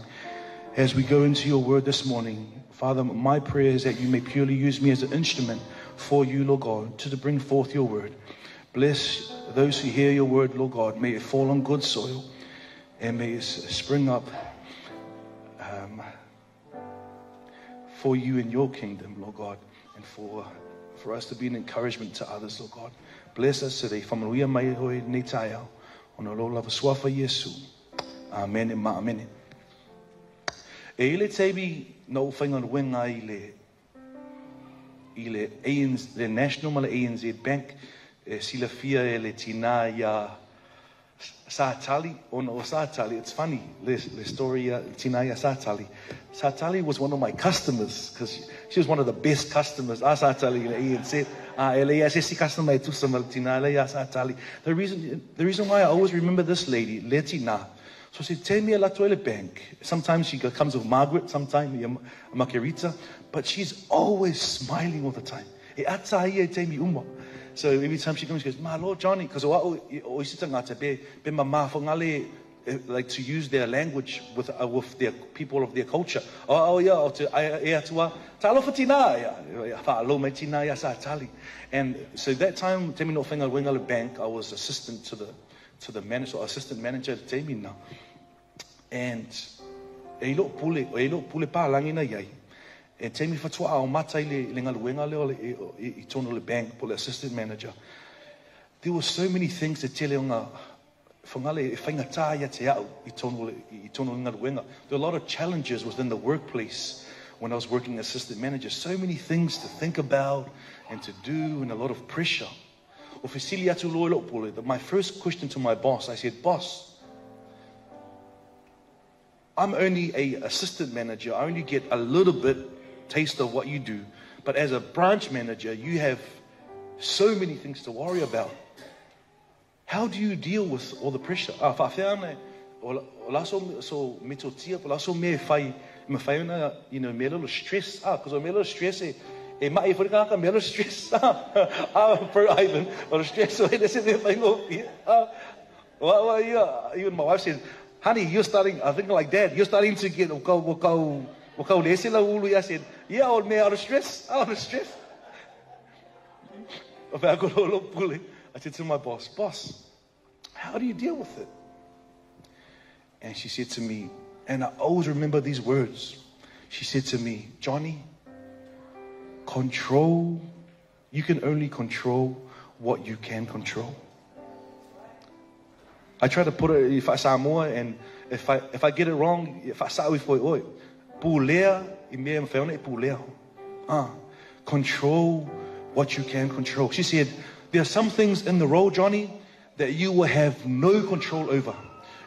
As we go into your word this morning, Father, my prayer is that you may purely use me as an instrument for you, Lord God, to bring forth your word. Bless those who hear your word, Lord God. May it fall on good soil and may it spring up for you in your kingdom, Lord God, and for us to be an encouragement to others, Lord God. Bless us today. Whamanuia mai hoi nei tai au. Ona lo lava swafa Yesu. Amen and ma amen. E ile tebi no whainga wenga i le ANC, le National Mala ANC Bank, sila fia e le tina ya Satali, or no Satali. It's funny, the story tina ya Satali. Satali was one of my customers, because she was one of the best customers. Satali le ANC. The reason why I always remember this lady, Letina. So she tell me a la toilet bank. Sometimes she comes with Margaret, sometimes Margarita, but she's always smiling all the time. So every time she comes, she goes, "My Lord Johnny," because like to use their language with their people of their culture. And so that time, Temi no whenga Wengala Bank, I was assistant to the manager, or assistant manager at Temi now. And e lo pule pa langina yai. And Temi fatua au mata le ngala Wengala i tono le bank pule assistant manager. There were so many things to tell you. There were a lot of challenges within the workplace when I was working as assistant manager. So many things to think about and to do, and a lot of pressure. My first question to my boss, I said, "Boss, I'm only an assistant manager. I only get a little bit taste of what you do. But as a branch manager, you have so many things to worry about. How do you deal with all the pressure?" You know, me a little stress. Because I'm a little stress. Me a little stress. Per Ivan, or stress. So they said, even my wife said, "Honey, you're starting." I think like that. You're starting to get. I said, "Yeah, old man, out of stress. Out of stress." I said to my boss, "Boss, how do you deal with it?" And she said to me, and I always remember these words. She said to me, "Johnny, you can only control what you can control." I try to put it, if I say more, and if I get it wrong, if I say oi, control what you can control. She said, "There are some things in the role, Johnny, that you will have no control over.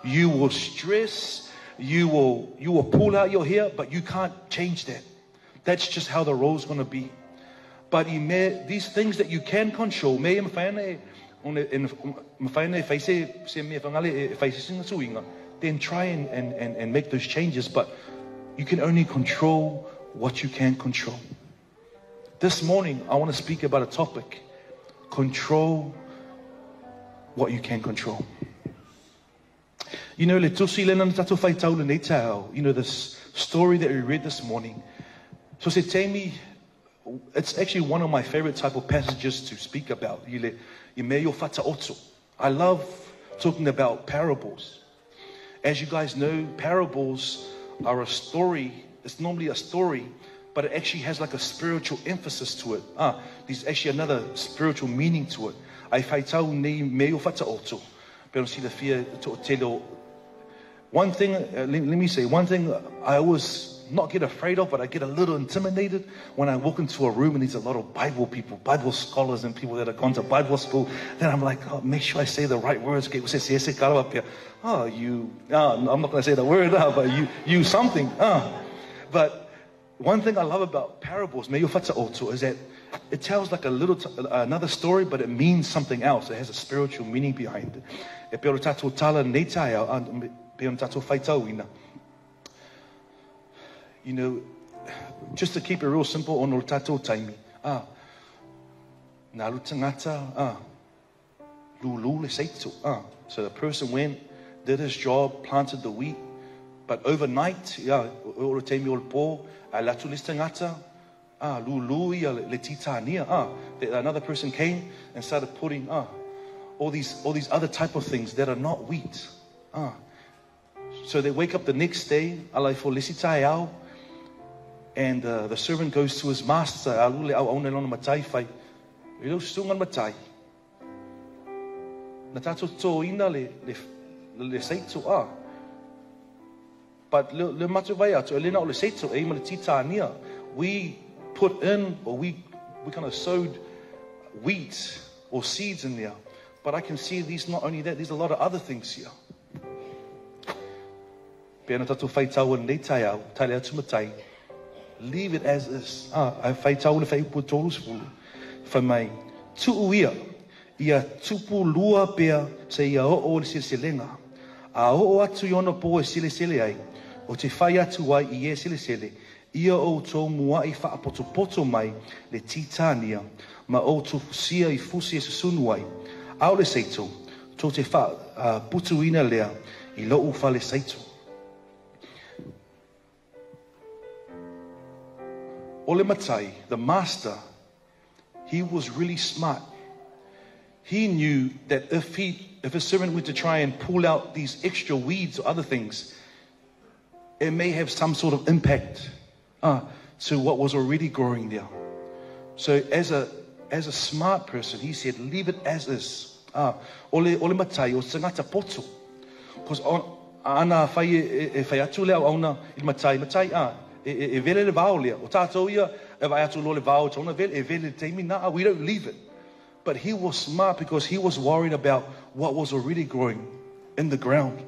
You will stress, you will pull out your hair, but you can't change that. That's just how the role's going to be. But these things that you can control, then try and make those changes, but you can only control what you can control." This morning, I want to speak about a topic: control what you can control. You know, this story that we read this morning. So say, Tammy, it's actually one of my favorite type of passages to speak about. I love talking about parables. As you guys know, parables are a story. It's normally a story, but it actually has like a spiritual emphasis to it. There's actually another spiritual meaning to it. One thing, let me say, one thing I always not get afraid of, but I get a little intimidated when I walk into a room and there's a lot of Bible people, Bible scholars and people that have gone to Bible school. Then I'm like, "Oh, make sure I say the right words." I'm not going to say the word, but you something. But one thing I love about parables, is that it tells like another story, but it means something else. It has a spiritual meaning behind it. You know, just to keep it real simple, ono tatou taimi. Nā lu tangata, lulu le seito. So the person went, did his job, planted the wheat, but overnight, oro taimi ol po, latu lis tangata, lulu ia le titania. Another person came and started putting all these other type of things that are not wheat. So they wake up the next day, alai fo lesitai au, and the servant goes to his master, alule au auna lona matai fai, ilo stungan matai. Na tato to ina le seito But le matu vai atu, elena o le seito, e ima le titania, we put in, or we kind of sowed wheat or seeds in there. But I can see these, not only that, there's a lot of other things here. Pēna tatu whai tau nei tai au, taile atu matai. Leave it as is. Ai whai tau le whai upu tolu spulu. Whai mai, tuu ia tupu lua pea se ia o le seleselenga. A o atu iona po e selesele ai, o te whai atu ai i e selesele, ia o tō mua i whaapoto mai le titania, ma o tō sia i fusi e susunu ai. Ao le seito, tō te wha putuina lea i lo ufa le seito. Ole matai, the master, he was really smart. He knew that if a servant were to try and pull out these extra weeds or other things, it may have some sort of impact to what was already growing there. So as a smart person, he said, leave it as is. Ole matai o tangata poto. Because ana whai e whai atu leo auna i matai, e vele le vau lea. O tātou ia, e vai atu lo le vau tona vele, e vele teimi na, we don't leave it. But he was smart because he was worried about what was already growing in the ground.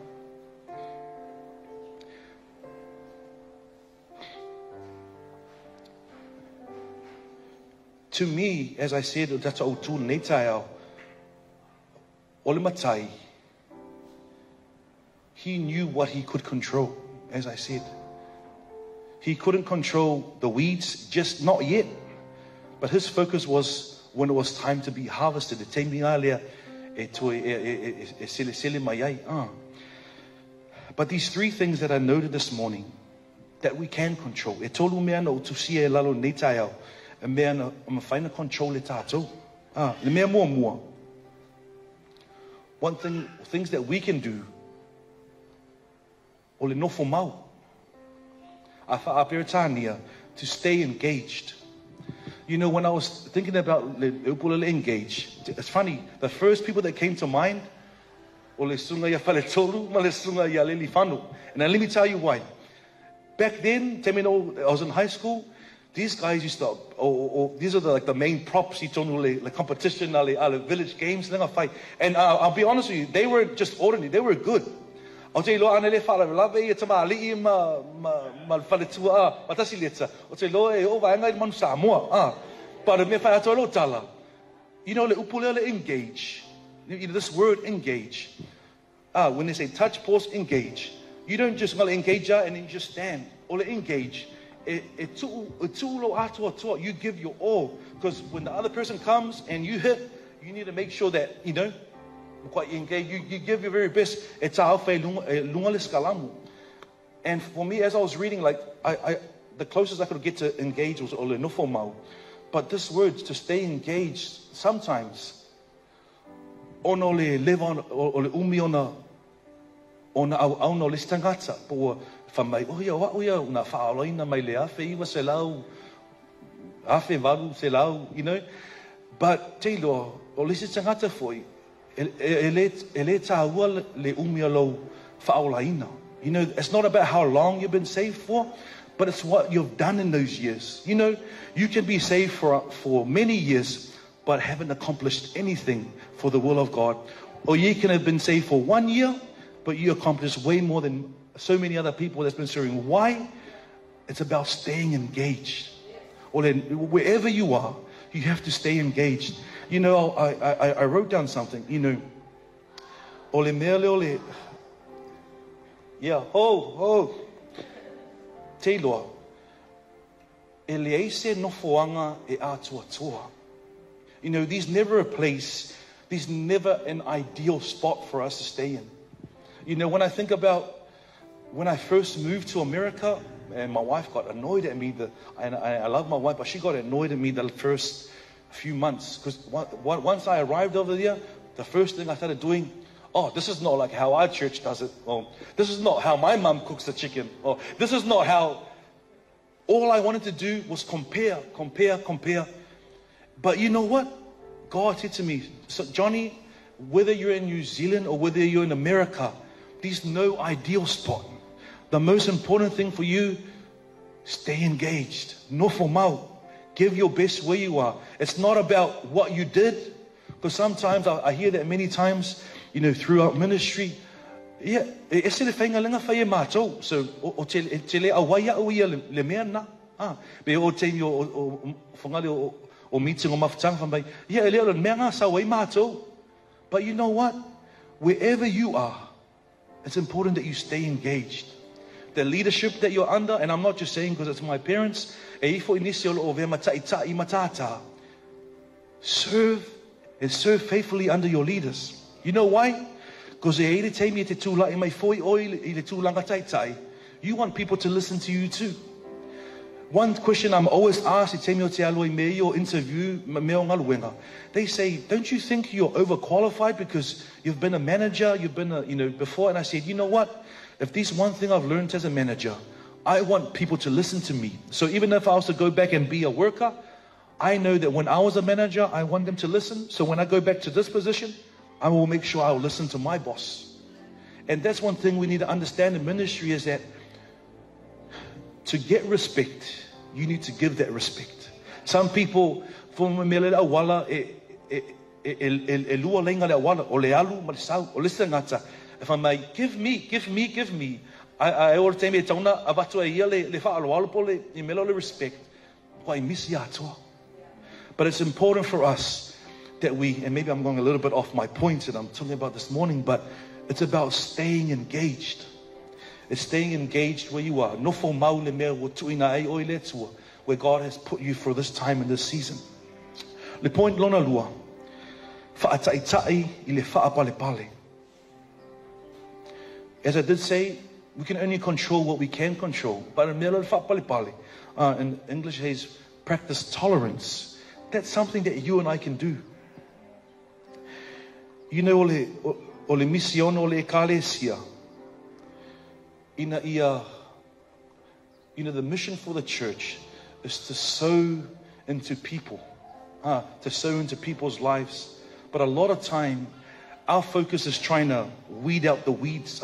To me, as I said, that's o tu nei tai au, ole matai, he knew what he could control, as I said. He couldn't control the weeds, just not yet. But his focus was when it was time to be harvested. But these three things that I noted this morning, that we can control. E tolu mea no tu sia e lalo nei tai au, e mea na mawhaina control e tātou. Le mea mua. One thing, things that we can do, o le nofo mau. To stay engaged. You know, when I was thinking about engage, it's funny, the first people that came to mind, and let me tell you why. Back then, I was in high school, these guys used to, these are the main props, the competition, the village games, and I'll be honest with you, they were just ordinary, they were good. O te loa anele whala lave i tama ali ma whale tua matasi leta. O te loa e ova angai manu Samoa. But me whai ato lo tala. You know, le upule le engage. You know, this word engage. When they say touch, pause, engage. You don't just engage and then you just stand. Or le engage. You give your all. Because when the other person comes and you hit, you need to make sure that, you know, you give your very best. And for me, as I was reading, the closest I could get to engage was ole nofo mau. But this word, to stay engaged, sometimes ono le live on ole umi ona au no listangata po famai o na faaloina mai le afe iwa se lau afe valu se lau, you know. But te lo o listangata foi. You know, it's not about how long you've been saved for, but it's what you've done in those years. You know, you can be saved for many years, but haven't accomplished anything for the will of God. Or you can have been saved for 1 year, but you accomplished way more than so many other people that's been serving. Why? It's about staying engaged. Or then, wherever you are, you have to stay engaged. You know, I wrote down something, you know. Ole mele ole. Yeah, ho. Te loa. e le eise no foanga e atua toa. You know, there's never a place, there's never an ideal spot for us to stay in. You know, when I think about when I first moved to America, and my wife got annoyed at me, and I love my wife, but she got annoyed at me the first few months. Because once I arrived over there, the first thing I started doing, oh, this is not like how our church does it. Or this is not how my mum cooks the chicken. Or this is not how. All I wanted to do was compare. But you know what? God said to me, so Johnny, whether you're in New Zealand or whether you're in America, there's no ideal spot. The most important thing for you, stay engaged. No formal. Give your best where you are. It's not about what you did. Because sometimes I hear that many times, you know, throughout ministry. Yeah, it's the thing I fay mato. So o tele awaya o ia le mea na. Be o te o fangale o meeting o mafutang fambai. Yeah, le mea nga sa wai mato. But you know what? Wherever you are, it's important that you stay engaged. The leadership that you're under, and I'm not just saying because it's my parents, serve and serve faithfully under your leaders. You know why? Because you want people to listen to you too. One question I'm always asked, they say, don't you think you're overqualified because you've been a manager, you've been before? And I said, you know what? If there's one thing I've learned as a manager, I want people to listen to me. So even if I was to go back and be a worker, I know that when I was a manager, I want them to listen. So when I go back to this position, I will make sure I will listen to my boss. And that's one thing we need to understand in ministry is that to get respect, you need to give that respect. Some people, if I may, give me. I always tell me, respect. But it's important for us that we, and maybe I'm going a little bit off my point that I'm talking about this morning, but it's about staying engaged. It's staying engaged where you are. Where God has put you for this time and this season. Le point lona lua. As I did say, we can only control what we can control. But in English, it says practice tolerance. That's something that you and I can do. You know, ole mission ole ekalesia. The mission for the church is to sow into people, to sow into people's lives. But a lot of time, our focus is trying to weed out the weeds.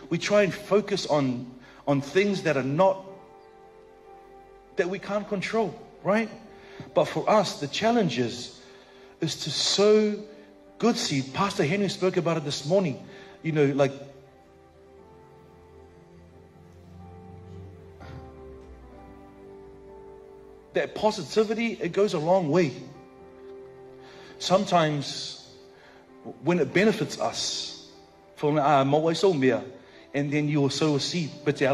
We try and focus on things that are not, that we can't control, right? But for us, the challenge is to sow good seed. Pastor Henry spoke about it this morning. That positivity, it goes a long way. Sometimes when it benefits us, and then you will sow a seed. But the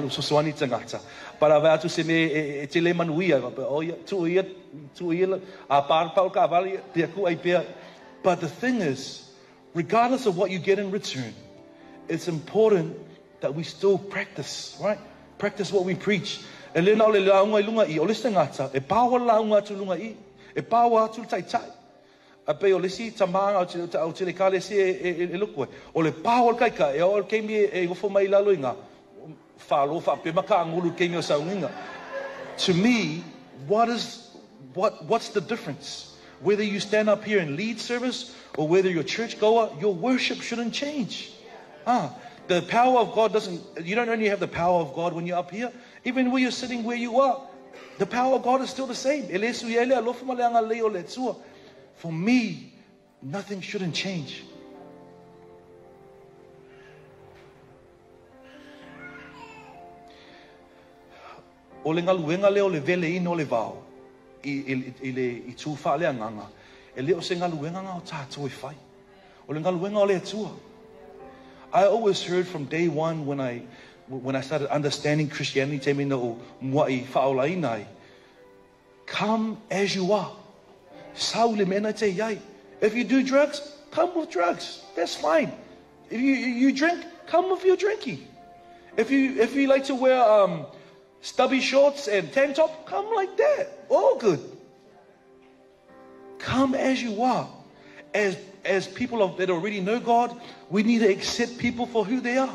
thing is, regardless of what you get in return, it's important that we still practice, right? Practice what we preach. Ape o lesi tamanga o te kale se e lukwe o le pawol kaika e o kemi e gofo mai lalo inga falo fa pe maka ngulu kemi o Sauniga. To me, what's the difference? Whether you stand up here and lead service or whether you're a churchgoer, your worship shouldn't change. The power of God you don't only have the power of God when you're up here, even when you're sitting where you are, the power of God is still the same. For me, nothing shouldn't change. O le ngaluenga leo le vele ino le vao I tūwha le anganga. E leo se ngaluenga ngā o tātou e whai. O le ngaluenga o le atua. I always heard from day one when I started understanding Christianity, te mena o mua I whaolaina ai, come as you are. Sau le mena te iai. If you do drugs, come with drugs. That's fine. If you drink, come with your drinking. If you like to wear stubby shorts and tank top, come like that. All good. Come as you are. As people that already know God, we need to accept people for who they are.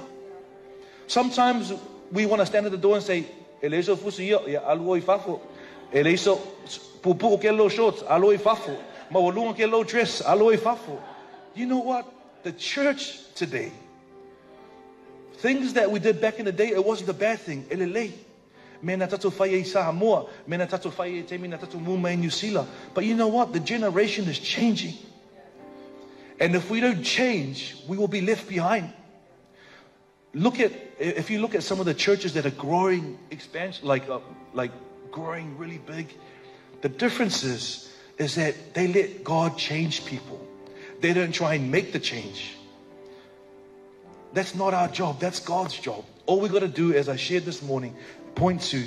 Sometimes we want to stand at the door and say, "Eleso fusi ya aloi fafo. Eleso pupu ke lo shorts aloi fafo. Mawalunga ke lo dress aloi fafo." You know what? The church today, things that we did back in the day, it wasn't a bad thing. Elelei. Mena tatu whai e Samoa, mena tatu whai e te mina tatu muma e New Zealand. But you know what? The generation is changing. And if we don't change, we will be left behind. If you look at some of the churches that are growing, expansion, like growing really big, the difference is that they let God change people. They don't try and make the change. That's not our job. That's God's job. All we got to do, as I shared this morning, point to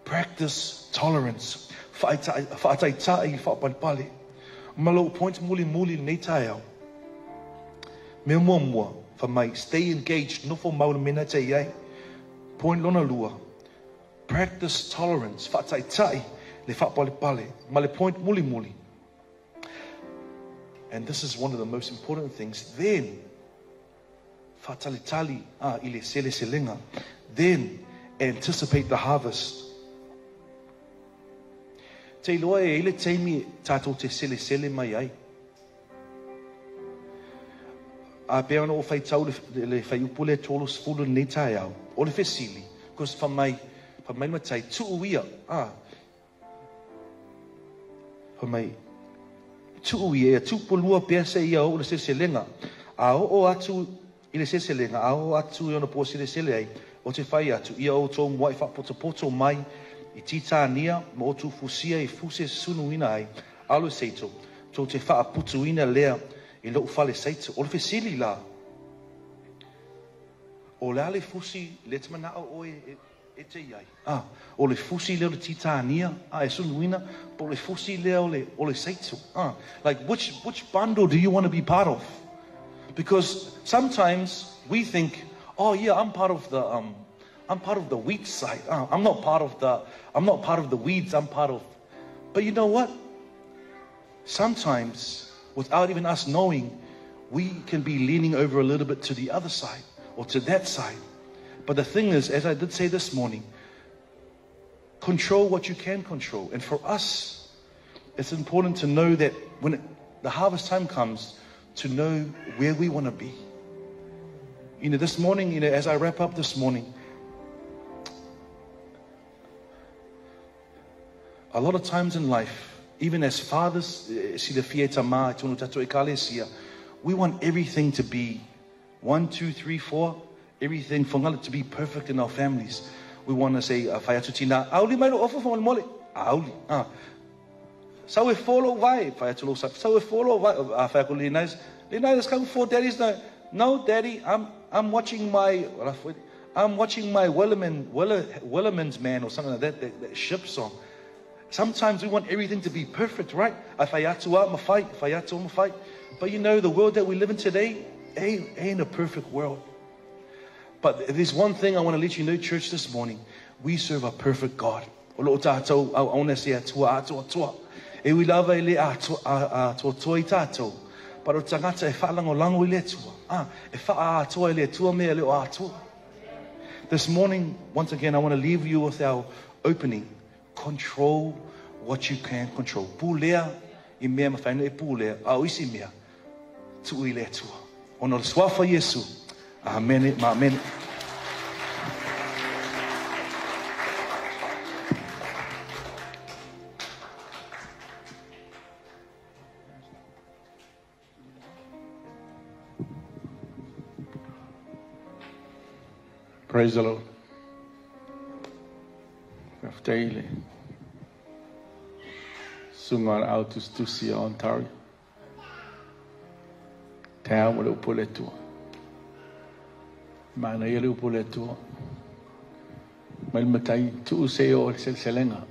practice tolerance. Whaataitai, whaapalipale. Malo point muli nei tai au. Me mua, whamai, stay engaged, nofo maula mena te iai. Point lona lua. Practice tolerance. Whaataitai, le whaapalipale. Male point muli. And this is one of the most important things. Then, whaatalitali, ile sele selenga. Then, anticipate the harvest. Te loa e ile teimi tātou te sele mai ai. A pēra no o whai tau le whai upule tolo sfulu nei tai au. O le whesili. Because whamai matai tu uia. Whamai tu uia. Tu polua pēra se ia o le selenga. A o atu i le selenga. A o atu i ona po sele ai. O te whai atu, ia o tō mwai whapoto mai, I titania, mo o tū fusia I fuse sunuina ai, alo seito, tō te whaaputuina lea, I lau whale seito, o le whesili la. O le ale fusi, le te manao o e te iai. O le fusi leo le titania, e sunuina, po le fusi leo o le seito. Like, which bundle do you want to be part of? Because sometimes we think, oh yeah, I'm part of the wheat side. I'm not part of the weeds. But you know what? Sometimes, without even us knowing, we can be leaning over a little bit to the other side or to that side. But the thing is, as I did say this morning, control what you can control. And for us, it's important to know that when the harvest time comes, to know where we want to be. This morning, as I wrap up this morning, a lot of times in life, even as fathers, we want everything to be 1, 2, 3, 4, everything to be perfect in our families. We want to say, auli mai lo ofa fa mole, auli. Sao e follow vai, sao e follow vai, fa ko linais come for daddies no daddy, I'm watching my Wellerman's Man or something like that ship song. Sometimes we want everything to be perfect, right? But the world that we live in today ain't a perfect world. But there's one thing I want to let you know, church, this morning. We serve a perfect God. We love Pero tangata e whaalango I le tua. E wha atua I le tua mea leo atua. This morning, once again, I want to leave you with our opening. Control what you can control. Pūlea I mea mawhaina e pūlea. Au isi mea. Tu I le tua. Ono le swafa Yesu. Amen. Amen. Praise the Lord. Sunga out to see Ontario. Tau mo le upole tua. Mana ia le upole tua. Mai matai tu se o selenga.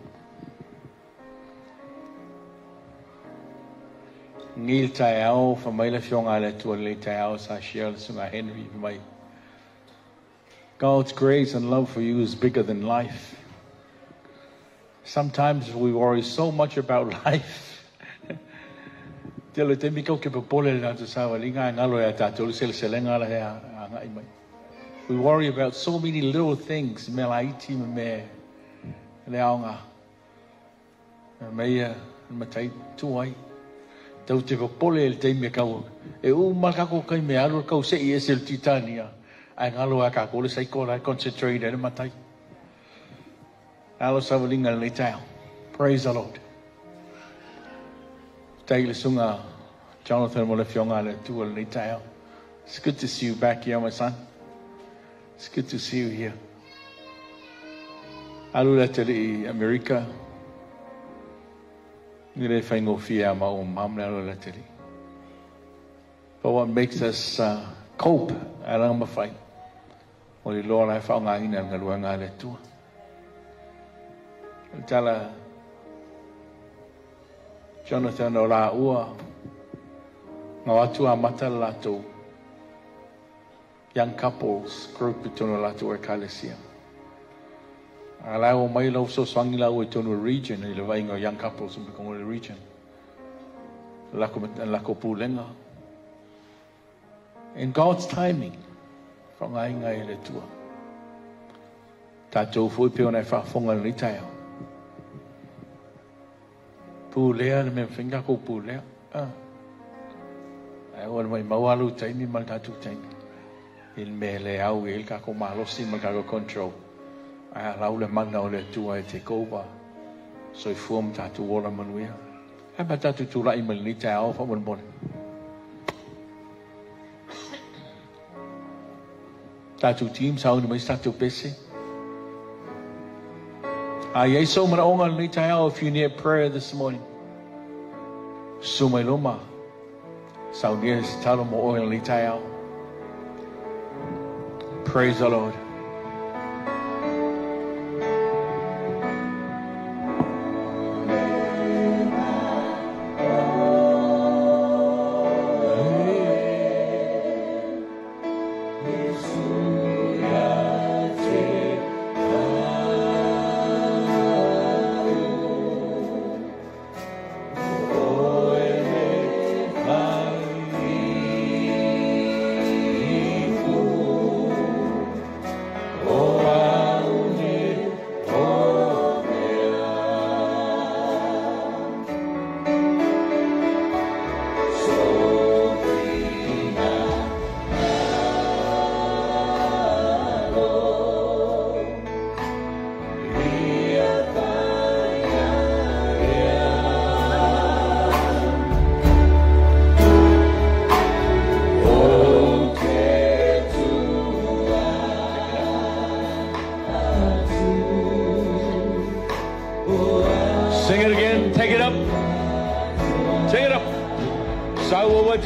Ngil tai au fa mai le fionga le tua le tai au sa shiel sunga Henry mai. God's grace and love for you is bigger than life. Sometimes we worry so much about life. We worry about so many little things. Praise the Lord. Jonathan, it's good to see you back here, my son. It's good to see you here. America. But what makes us cope, Lord, I found Tala Jonathan o la ua ngā atu a mata lato young couples group itono lato e kalesia a la o mai lau so swangi lau itono region i le vainga young couples in the region lako pulenga in God's timing whanga inga i le tua tatou fui peo nei whaafonga ni taio pulea me finga ko pulea ai ora mai mawalu taimi mal tatu taimi il mele au il ka ko malo si mal ka ko control ai la ule mana ole tu ai take over so I form tatu wala manuia ai ba tatu tu la imal ni tao fa bon bon tatu team sao ni mai tatu pesi so if you need prayer this morning, Sumailoma, Sauniga, Talomo oil litayao. Praise the Lord.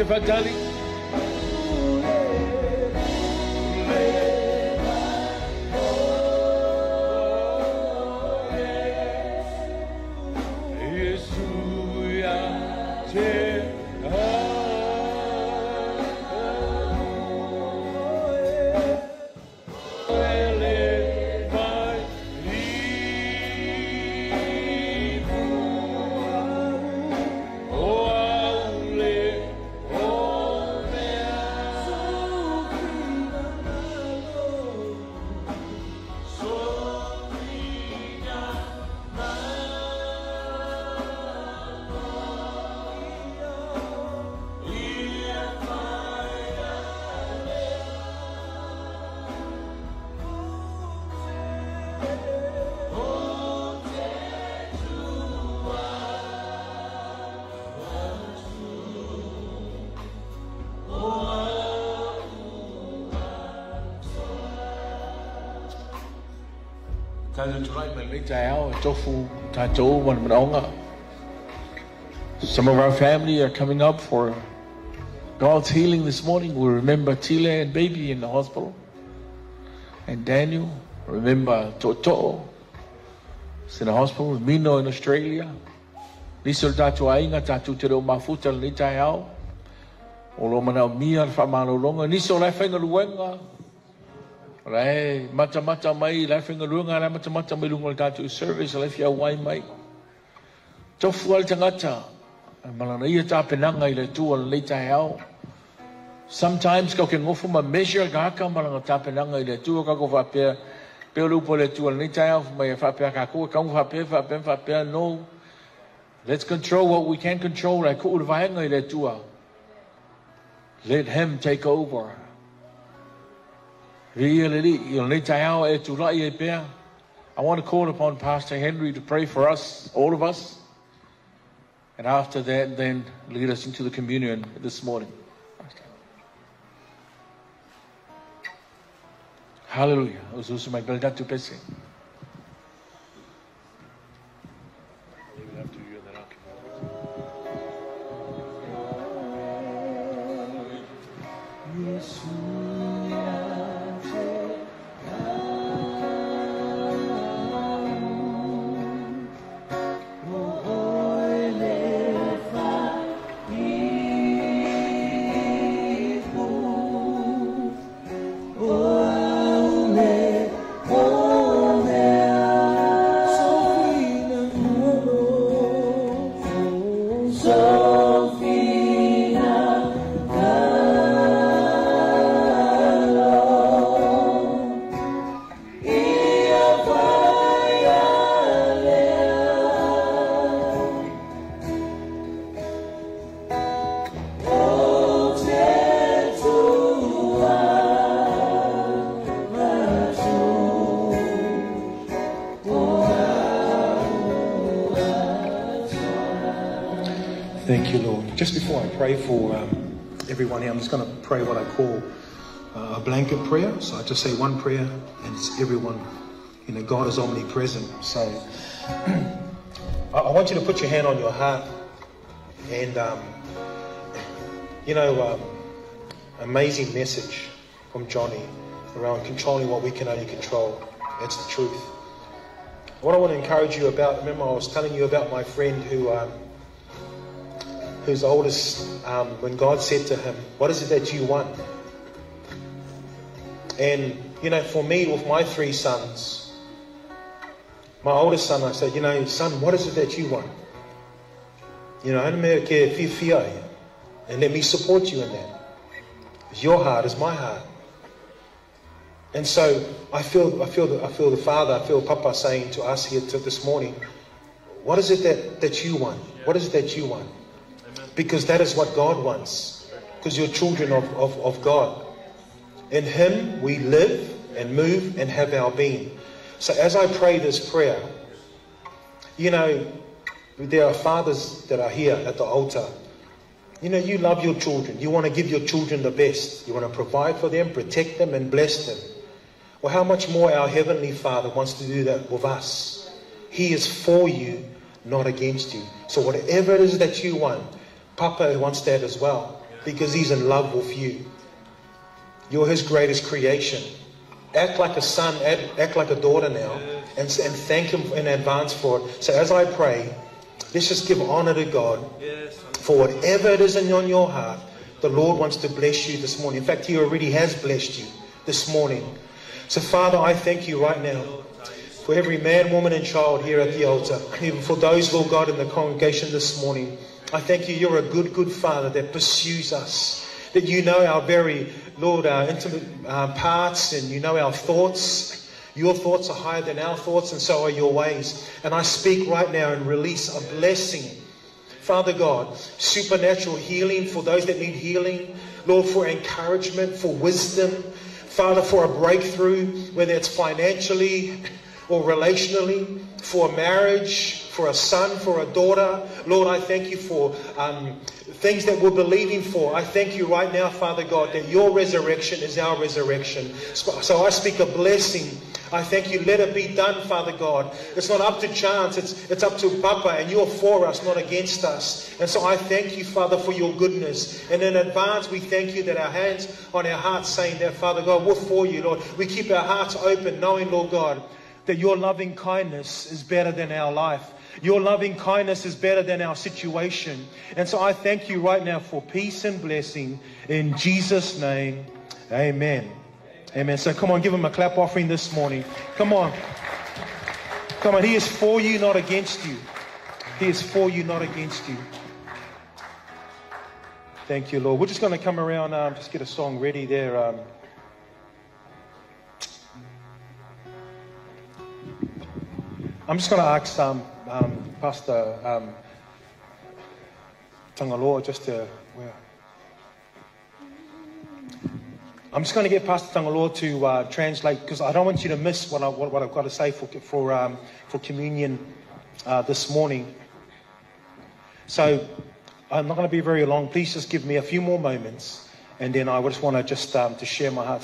Fatali. Tato tulai mai le tau tofu tato wan manonga Some of our family are coming up for God's healing this morning. We remember Tile and baby in the hospital. And Daniel. Remember Toto. It's in the hospital. Mino in Australia. Nisol tatu ainga tatu te reo mafuta ni tai au. O lo mana mia fa malolonga. Nisol lai whainga luenga. Rai, mata mai, lai whainga luenga. Rai mata mai lunga tatu service. Lai fia wai mai. Tofu al tangata. Malana ia tā penanga I le tua le tai au. Sometimes kau ke ngofu ma measure ka haka malanga tā penanga I le tua ka ko whapea. Peo lupo le tua le tai au mai whapea ka kua. Kau whapea, no. Let's control what we can control. Lai ku urvahenga I le tua. Let him take over. Ria le li, le tai au e tulai e pea. I want to call upon Pastor Henry to pray for us, all of us. And after that, then lead us into the communion this morning. Hallelujah. Ususu mai belda tu pese. Thank you, Lord. Just before I pray for everyone here, I'm just going to pray what I call a blanket prayer. So I just say one prayer and it's everyone. You know, God is omnipresent. So I want you to put your hand on your heart and, amazing message from Johnny around controlling what we can only control. That's the truth. What I want to encourage you about, remember I was telling you about my friend whose oldest, when God said to him, what is it that you want? And, for me, with my 3 sons, my oldest son, I said, son, what is it that you want? And let me support you in that. Your heart is my heart. And so I feel the Father, I feel Papa saying to us here this morning, what is it that you want? What is it that you want? Because that is what God wants. Because you're children of God. In Him we live and move and have our being. So as I pray this prayer, there are fathers that are here at the altar. You love your children. You want to give your children the best. You want to provide for them, protect them, and bless them. Well, how much more our Heavenly Father wants to do that with us. He is for you, not against you. So whatever it is that you want, Papa wants that as well. Because He's in love with you. You're His greatest creation. Act like a son, act like a daughter now. And thank Him in advance for it. So as I pray, let's just give honor to God. For whatever it is on your heart, the Lord wants to bless you this morning. In fact, He already has blessed you this morning. So Father, I thank you right now for every man, woman and child here at the altar. Even for those, Lord God, in the congregation this morning. I thank you, you're a good, good Father that pursues us. That you know our very, Lord, our intimate parts, and you know our thoughts. Your thoughts are higher than our thoughts, and so are your ways. And I speak right now and release a blessing. Father God, supernatural healing for those that need healing. Lord, for encouragement, for wisdom. Father, for a breakthrough, whether it's financially or relationally, for a marriage, for a son, for a daughter. Lord, I thank you for things that we're believing for. I thank you right now, Father God, that your resurrection is our resurrection. So I speak a blessing I thank you, let it be done, Father God. It's not up to chance, it's up to Papa, and you're for us, not against us. And so I thank you, Father, for your goodness. And in advance, we thank you that our hands on our hearts saying that, Father God, we're for you, Lord. We keep our hearts open, knowing, Lord God, that your loving kindness is better than our life. Your loving kindness is better than our situation. And so I thank you right now for peace and blessing. In Jesus' name, amen. Amen. So come on, give him a clap offering this morning. Come on. Come on. He is for you, not against you. He is for you, not against you. Thank you, Lord. We're just going to come around, just get a song ready there. I'm just going to ask Pastor Tangaloa just to... I'm just going to get Pastor Tangaloa to translate, because I don't want you to miss what I've got to say for communion this morning. So I'm not going to be very long. Please just give me a few more moments, and then I just want to just to share my heart.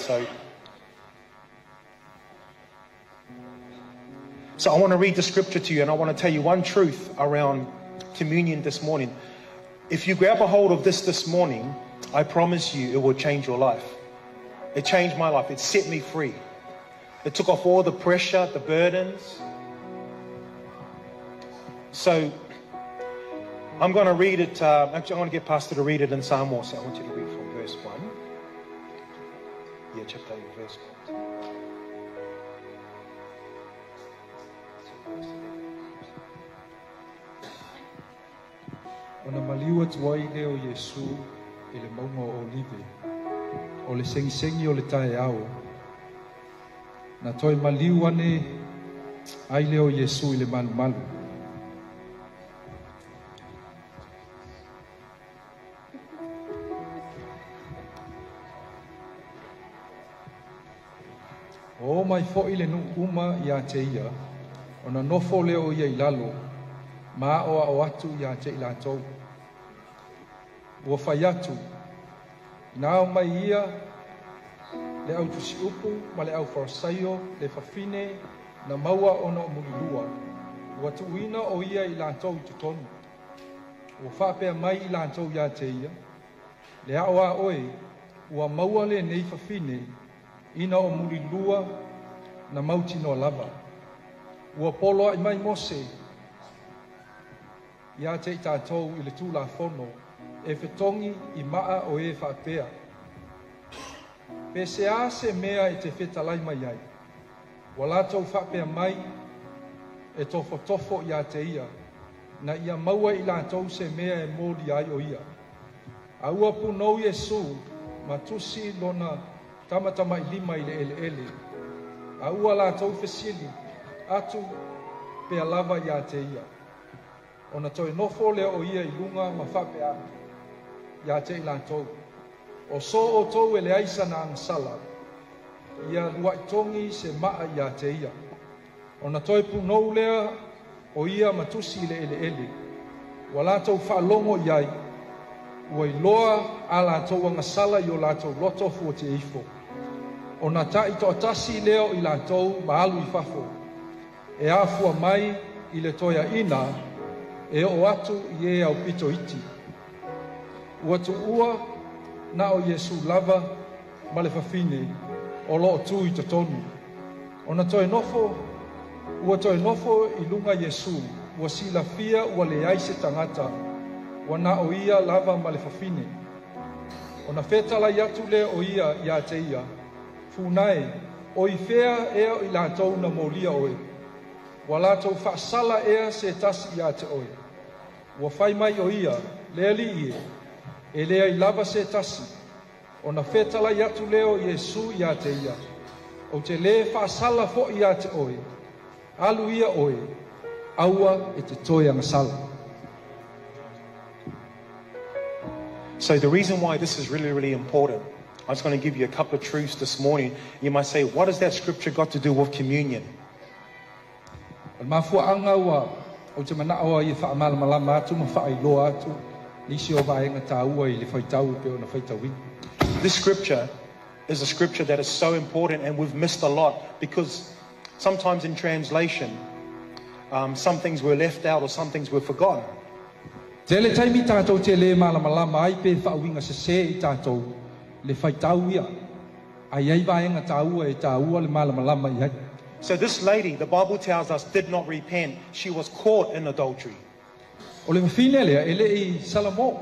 So I want to read the scripture to you, and I want to tell you one truth around communion this morning. If you grab a hold of this morning, I promise you it will change your life. It changed my life. It set me free. It took off all the pressure, the burdens. So I'm going to read it. Actually, I want to get Pastor to read it in Samoa. So I want you to read from verse 1. Yeah, chapter 8, verse 1. Ona maliwa tuai leo Yesu ile maunga o olive. O le sengi o le tae au. Na toi maliwa ne ai leo Yesu ile malu. O mai fo ile nu uma ia te ia. Ona nofo leo ia ilalo. Ma o atu ia te ila tau. Ua whai atu. Nao mai ia le au tusi upu, ma le au wharasaio, le whawhine, na maua ona o mulilua. Ua tuina o ia i lātou i tutonu. Ua whapea mai i lātou ia te ia. Le au a oe, ua maua le nei whawhine, ina o mulilua na mauti no lava. Ua polo i mai mose, ia te i tātou i le tūla whono, e whetongi i maa o e whapea. Pese a se mea e te whetalai mai ai. Wa lātou whapea mai e tofo ia te ia. Na ia maua i lātou se mea e mōri ai o ia. Aua punou Yesu ma tusi lona tamatama i lima i le ele. Aua lātou whesili atu pea lava ia te ia. Ona toi nofo lea o ia i lunga ma whapea ia te i lātou. O so o tau e le aisa na angsala. Ia luaitongi se maa ia te ia. Ona toi punou lea o ia matusi le ele. Wa lātou whaalongo iai. Ua i loa a lātou angasala i o lātou loto fua te ifo. Ona ta i to atasi leo i lātou maalu i fafo. E afua mai i le toia ina e o atu i e au pito iti. Ua tu ua na o Yesu lava ma le whawhine o loo tū i te tonu. Ona toi nofo, ua toi nofo i lunga Yesu, ua sila fia ua le aise tangata, ua na o ia lava ma le whawhine. Ona whetala i atu le o ia te ia, funae, o i whea ea i lātou na mōlia oe. Ua lātou whaasala ea se tasi ia te oe. Ua whai mai o ia, lea li ie, e lea i lava se tasi. Ona whetala i atu leo Yesu ia te ia. O te le whaasala fo ia te oe. Alu ia oe, aua e te toi angasala. So the reason why this is really, really important, I'm just going to give you a couple of truths this morning. You might say, what has that scripture got to do with communion? Mafua anga ua, o te mana awa i whaamala malama atu, ma whaailoa atu, nisi o vaenga tāua i le whaitau pe o na whaitawini. This scripture is a scripture that is so important, and we've missed a lot because sometimes in translation, some things were left out or some things were forgotten. Tele taimi tātou te le malama ai pe whauinga se se I tātou le whaitau ia. Ai ai vaenga tāua e tāua le malama I ai. So this lady, the Bible tells us, did not repent. She was caught in adultery. O le mawhine lea ele I salamo.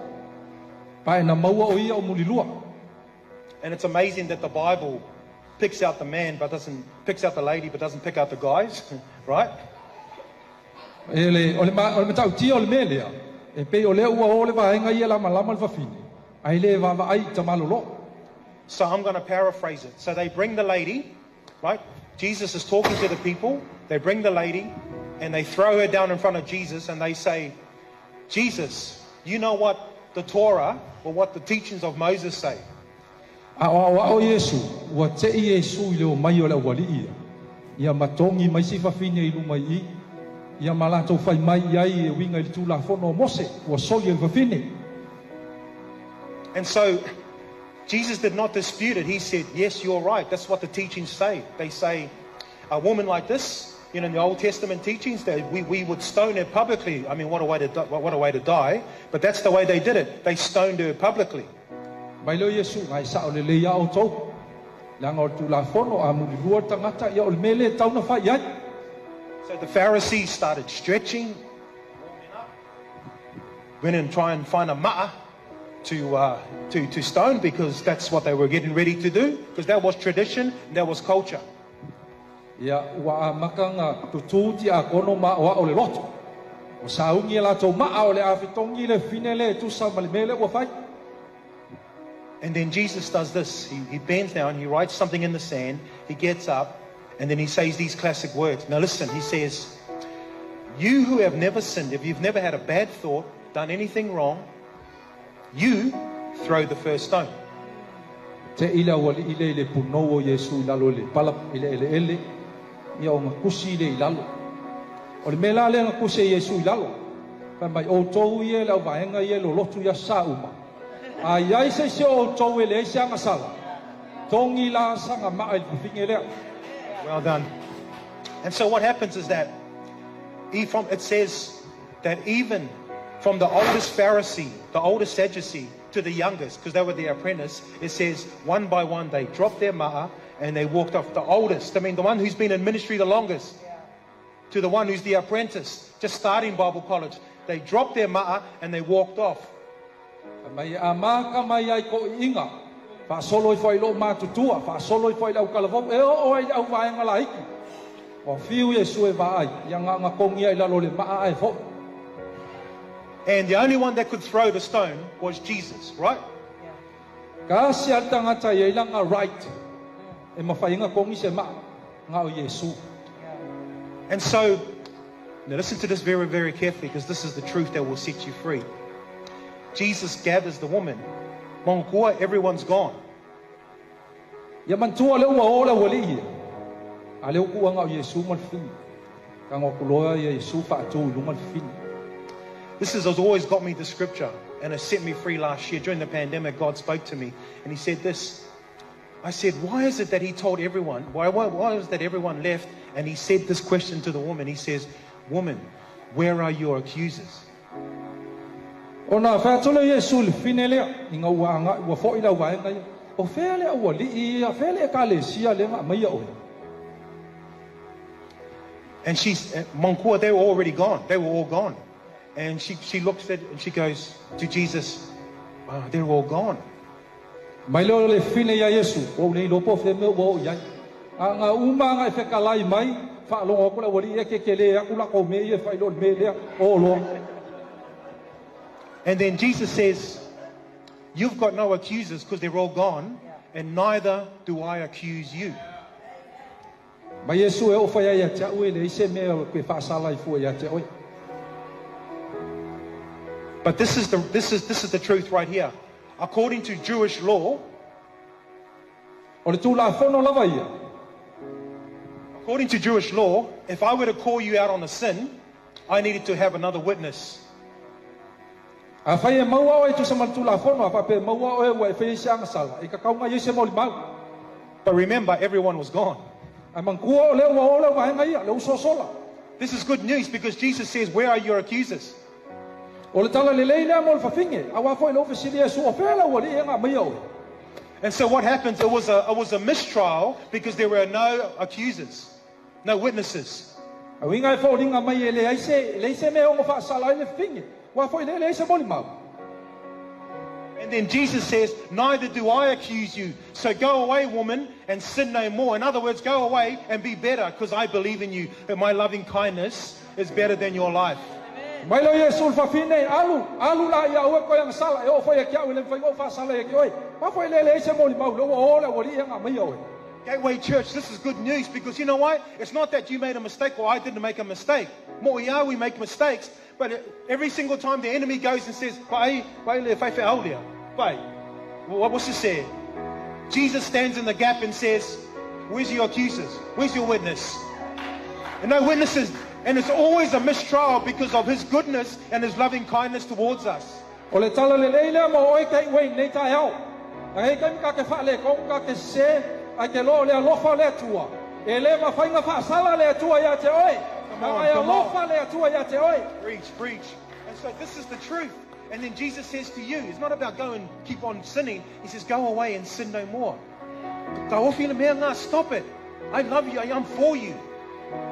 Pae na maua o ia o mulilua. And it's amazing that the Bible picks out the lady but doesn't pick out the guys, right? O le matau tia o le melea. E pe o le ua o le vaenga ia lama le whawhine. Ai le vava ai tamalolo. So I'm going to paraphrase it. So they bring the lady, right? Jesus is talking to the people. They bring the lady and they throw her down in front of Jesus and they say, Jesus, you know what the Torah or what the teachings of Moses say? O Yesu, wa te I Yesu I leo mai o le wali ia. Ia matongi mai si whawhine I lumai I. Ia malato whai mai ai e winga I le tūla whono o Mose, wa soli e whawhine. And so Jesus did not dispute it. He said, yes, you're right. That's what the teachings say. They say a woman like this, in the Old Testament teachings, that we would stone her publicly. I mean, what a way to die. But that's the way they did it. They stoned her publicly. Mai lo Yesu ngai sa o le leia o tau. Langa o tūla whono a muli lua tangata ia o le mele tau na whai ai. So the Pharisees started stretching, warming up, went and try and find a ma'a to stone, because that's what they were getting ready to do, because that was tradition, that was culture. Ia wa makanga tututi a kono ma wa o le loto. O saungi la to ma o le afitongi le finele tu sa malimele wa fai. And then Jesus does this. He bends down, he writes something in the sand, he gets up, and then he says these classic words. Now listen, he says, you who have never sinned, if you've never had a bad thought, done anything wrong, you throw the first stone. Te ila wali ile le puno o Yesu lalo le palap ile ele ia o ngakusi le ilalo. O le mela le ngakusi Yesu ilalo. Pa mai o tou ia le vaenga ia lo lotu ia sa uma. Ai ai se o tou ele sia ngasala. Tongi la sanga mai finge le. Well done. And so what happens is that it says that even from the oldest Pharisee, the oldest Sadducee, to the youngest, because they were the apprentice, it says one by one they dropped their ma'a and they walked off. The oldest, I mean the one who's been in ministry the longest, to the one who's the apprentice, just starting Bible college, they dropped their ma'a and they walked off. Mai amaka mai ai ko inga. Fa solo foi lo matutua, fa solo foi au kalavou, e o ai au vaenga la iki. O fiu Yesu e vai, ia nga kongi ai lalo le ma'a ai fo. And the only one that could throw the stone was Jesus, right? Kasi al tangata ia ilanga right. E mawhainga kongi se ma'a nga o Yesu. And so, now listen to this very, very carefully, because this is the truth that will set you free. Jesus gathers the woman. Mongkua, everyone's gone. Ia mantua le ua ola wali ia. A leo kua nga o Yesu malfini. Ka ngā kuloa ia Yesu whaatu lunga malfini. This has always got me the scripture, and it set me free last year. During the pandemic, God spoke to me, and he said this. I said, why is it that he told everyone, why is it that everyone left, and he said this question to the woman. He says, woman, where are your accusers? Ona whaatole Yesu le fine lea, inga ua fo ila waenga ia. O whea lea ua li ia, whea lea ka le sia le ngā maia oe. And Mongkua, they were already gone. They were all gone. And she looks at and she goes to Jesus, wow, they're all gone. Mai leo le fine ia Yesu, o nei lopo whe mea o iai. A ngā umanga e whekalai mai, whaalonga kula wali ia ke lea, kula ko mea ia whailo me lea, o loa. And then Jesus says, you've got no accusers because they're all gone, and neither do I accuse you. Mai Yesu e o whai ia te ue le ise mea koe whaasala I fua ia te oi. But this is the truth right here. According to Jewish law, according to Jewish law, if I were to call you out on a sin, I needed to have another witness. But remember, everyone was gone. This is good news because Jesus says, where are your accusers? And so what happens, it was a mistrial because there were no accusers, no witnesses. And then Jesus says, neither do I accuse you. So go away, woman, and sin no more. In other words, go away and be better because I believe in you. That my loving kindness is better than your life. Gateway Church, this is good news because you know what? It's not that you made a mistake or I didn't make a mistake. We make mistakes, but every single time the enemy goes and says, what's this say? Jesus stands in the gap and says, where's your accusers? Where's your witness? And no witnesses. And it's always a mistrial because of his goodness and his loving kindness towards us. Preach. And so this is the truth. And then Jesus says to you, it's not about go and keep on sinning. He says, go away and sin no more. Stop it. I love you. I'm for you.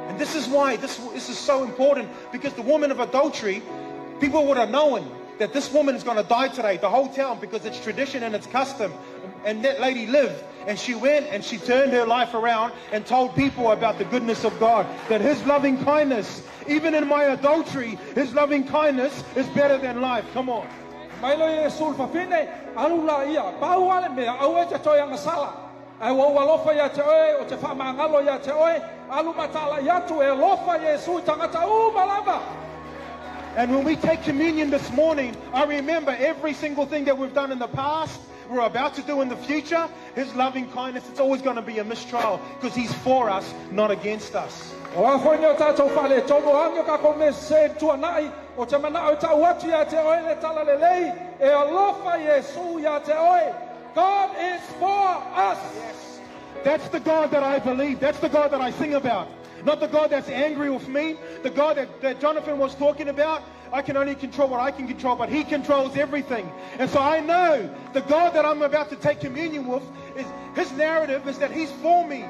And this is why this is so important, because the woman of adultery, people would have known that this woman is going to die today, the whole town, because it's tradition and it's custom. And that lady lived, and she went and she turned her life around and told people about the goodness of God, that his loving kindness, even in my adultery, his loving kindness is better than life. Come on. And when we take communion this morning, I remember every single thing that we've done in the past, we're about to do in the future. His loving kindness, it's always going to be a mistrial because he's for us, not against us. God is for us. Yes. That's the God that I believe. That's the God that I sing about. Not the God that's angry with me. The God that Jonathan was talking about. I can only control what I can control, but he controls everything. And so I know the God that I'm about to take communion with, his narrative is that he's for me.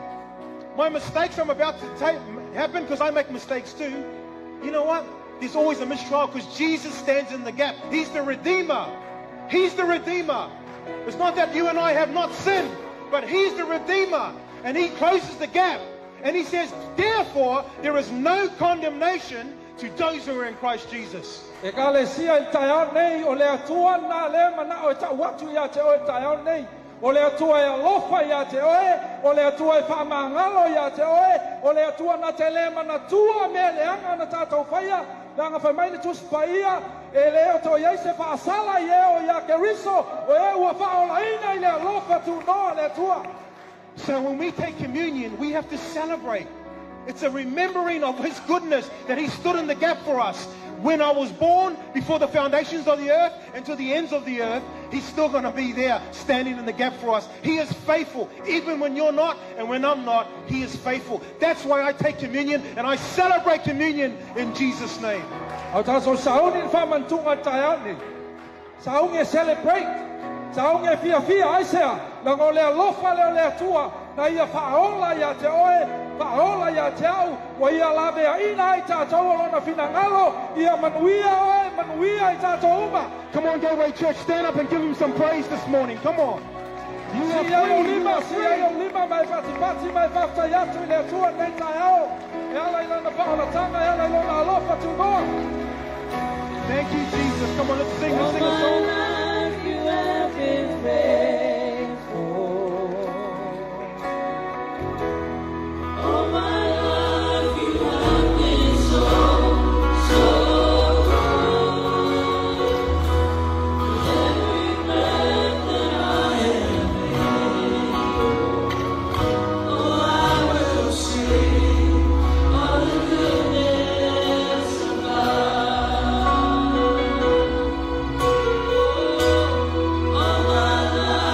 My mistakes I'm about to happen because I make mistakes too. You know what? There's always a mistrial because Jesus stands in the gap. He's the Redeemer. He's the Redeemer. It's not that you and I have not sinned, but he's the Redeemer. And he closes the gap. And he says, therefore, there is no condemnation to those who are in Christ Jesus. So when we take communion, we have to celebrate. It's a remembering of his goodness, that he stood in the gap for us. When I was born, before the foundations of the earth and to the ends of the earth, he's still going to be there, standing in the gap for us. He is faithful. Even when you're not and when I'm not, he is faithful. That's why I take communion and I celebrate communion in Jesus' name. Celebrate. Come on, Gateway Church, stand up and give him some praise this morning. Come on. Thank you, Jesus. Come on, let's sing a song. You have been faithful. All my life you have been so good. Every breath that I am in, oh, I will sing all the goodness of God. All my life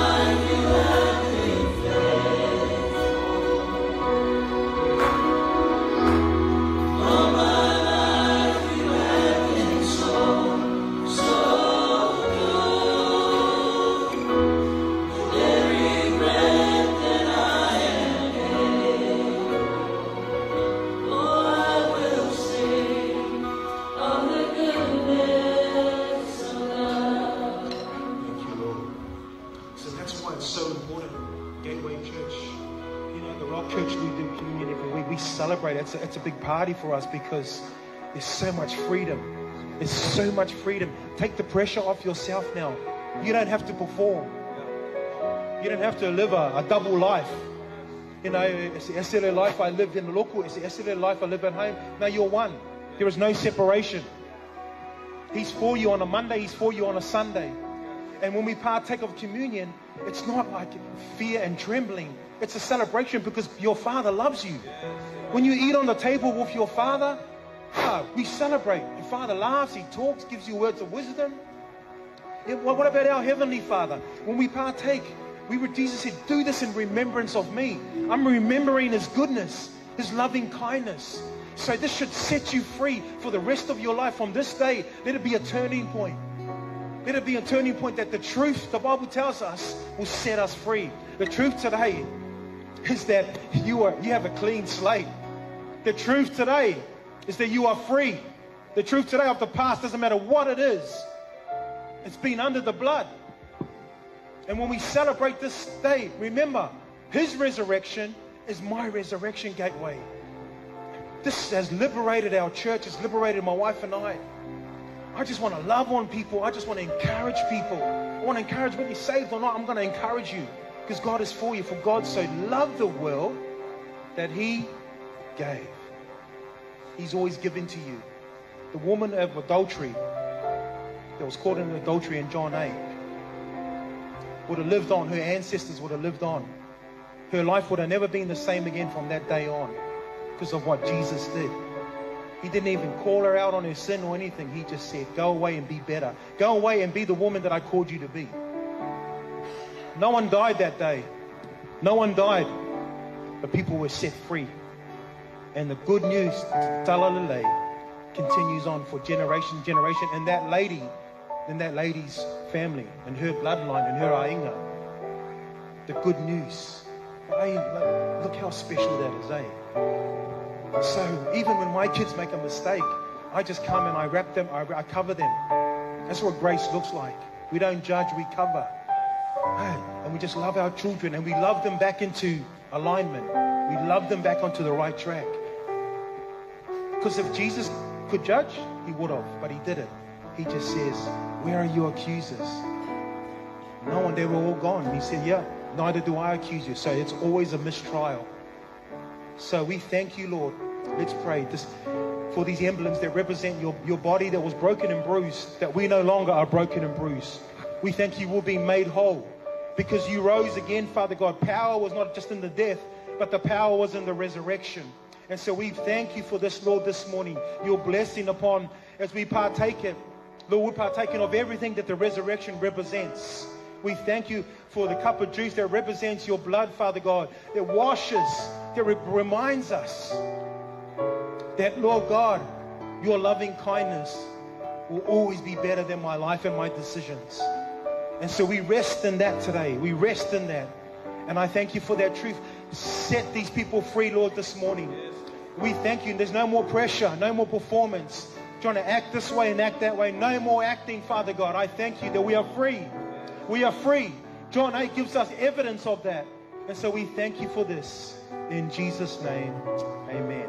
Rock Church, we do communion every week. We celebrate. It's a big party for us because there's so much freedom. There's so much freedom. Take the pressure off yourself now. You don't have to perform. You don't have to live a double life. You know, it's the SLA life I lived in the local. It's the SLA life I live at home. No, you're one. There is no separation. He's for you on a Monday. He's for you on a Sunday. And when we partake of communion, it's not like fear and trembling. It's a celebration because your Father loves you. When you eat on the table with your Father, we celebrate. Your Father laughs, He talks, gives you words of wisdom. What about our Heavenly Father? When we partake, Jesus said, do this in remembrance of me. I'm remembering His goodness, His loving kindness. So this should set you free for the rest of your life. From this day, let it be a turning point. Let it be a turning point that the truth, the Bible tells us, will set us free. The truth today is that you have a clean slate. The truth today is that you are free. The truth today of the past, doesn't matter what it is, it's been under the blood. And when we celebrate this day, remember, His resurrection is my resurrection gateway. This has liberated our church. It's liberated my wife and I. I just want to love on people. I just want to encourage people. I want to encourage whether you're saved or not. I'm going to encourage you because God is for you. For God so loved the world that He gave. He's always given to you. The woman of adultery that was caught in adultery in John 8 would have lived on. Her ancestors would have lived on. Her life would have never been the same again from that day on because of what Jesus did. He didn't even call her out on her sin or anything. He just said, go away and be better. Go away and be the woman that I called you to be. No one died that day. No one died. But people were set free. And the good news, talalele, continues on for generation to generation. And that lady, and that lady's family, and her bloodline, and her ainga. The good news. Hey, look how special that is, eh? So even when my kids make a mistake, I just come and I wrap them, I cover them. That's what grace looks like. We don't judge, we cover. And we just love our children and we love them back into alignment. We love them back onto the right track. Because if Jesus could judge, He would have, but He didn't. He just says, where are your accusers? No one, they were all gone. He said, yeah, neither do I accuse you. So it's always a mistrial. So we thank you, Lord. Let's pray for these emblems that represent your body that was broken and bruised, that we no longer are broken and bruised. We thank you will be made whole because you rose again, Father God. Power was not just in the death, but the power was in the resurrection. And so we thank you for this, Lord, this morning. Your blessing upon, as we partake it, Lord, we're partaking of everything that the resurrection represents. We thank you for the cup of juice that represents your blood, Father God, that washes, that reminds us that, Lord God, your loving kindness will always be better than my life and my decisions. And so we rest in that today. We rest in that. And I thank you for that truth. Set these people free, Lord, this morning. We thank you. There's no more pressure, no more performance, trying to act this way and act that way. No more acting, Father God. I thank you that we are free. We are free. John 8 gives us evidence of that. And so we thank you for this. In Jesus' name, amen.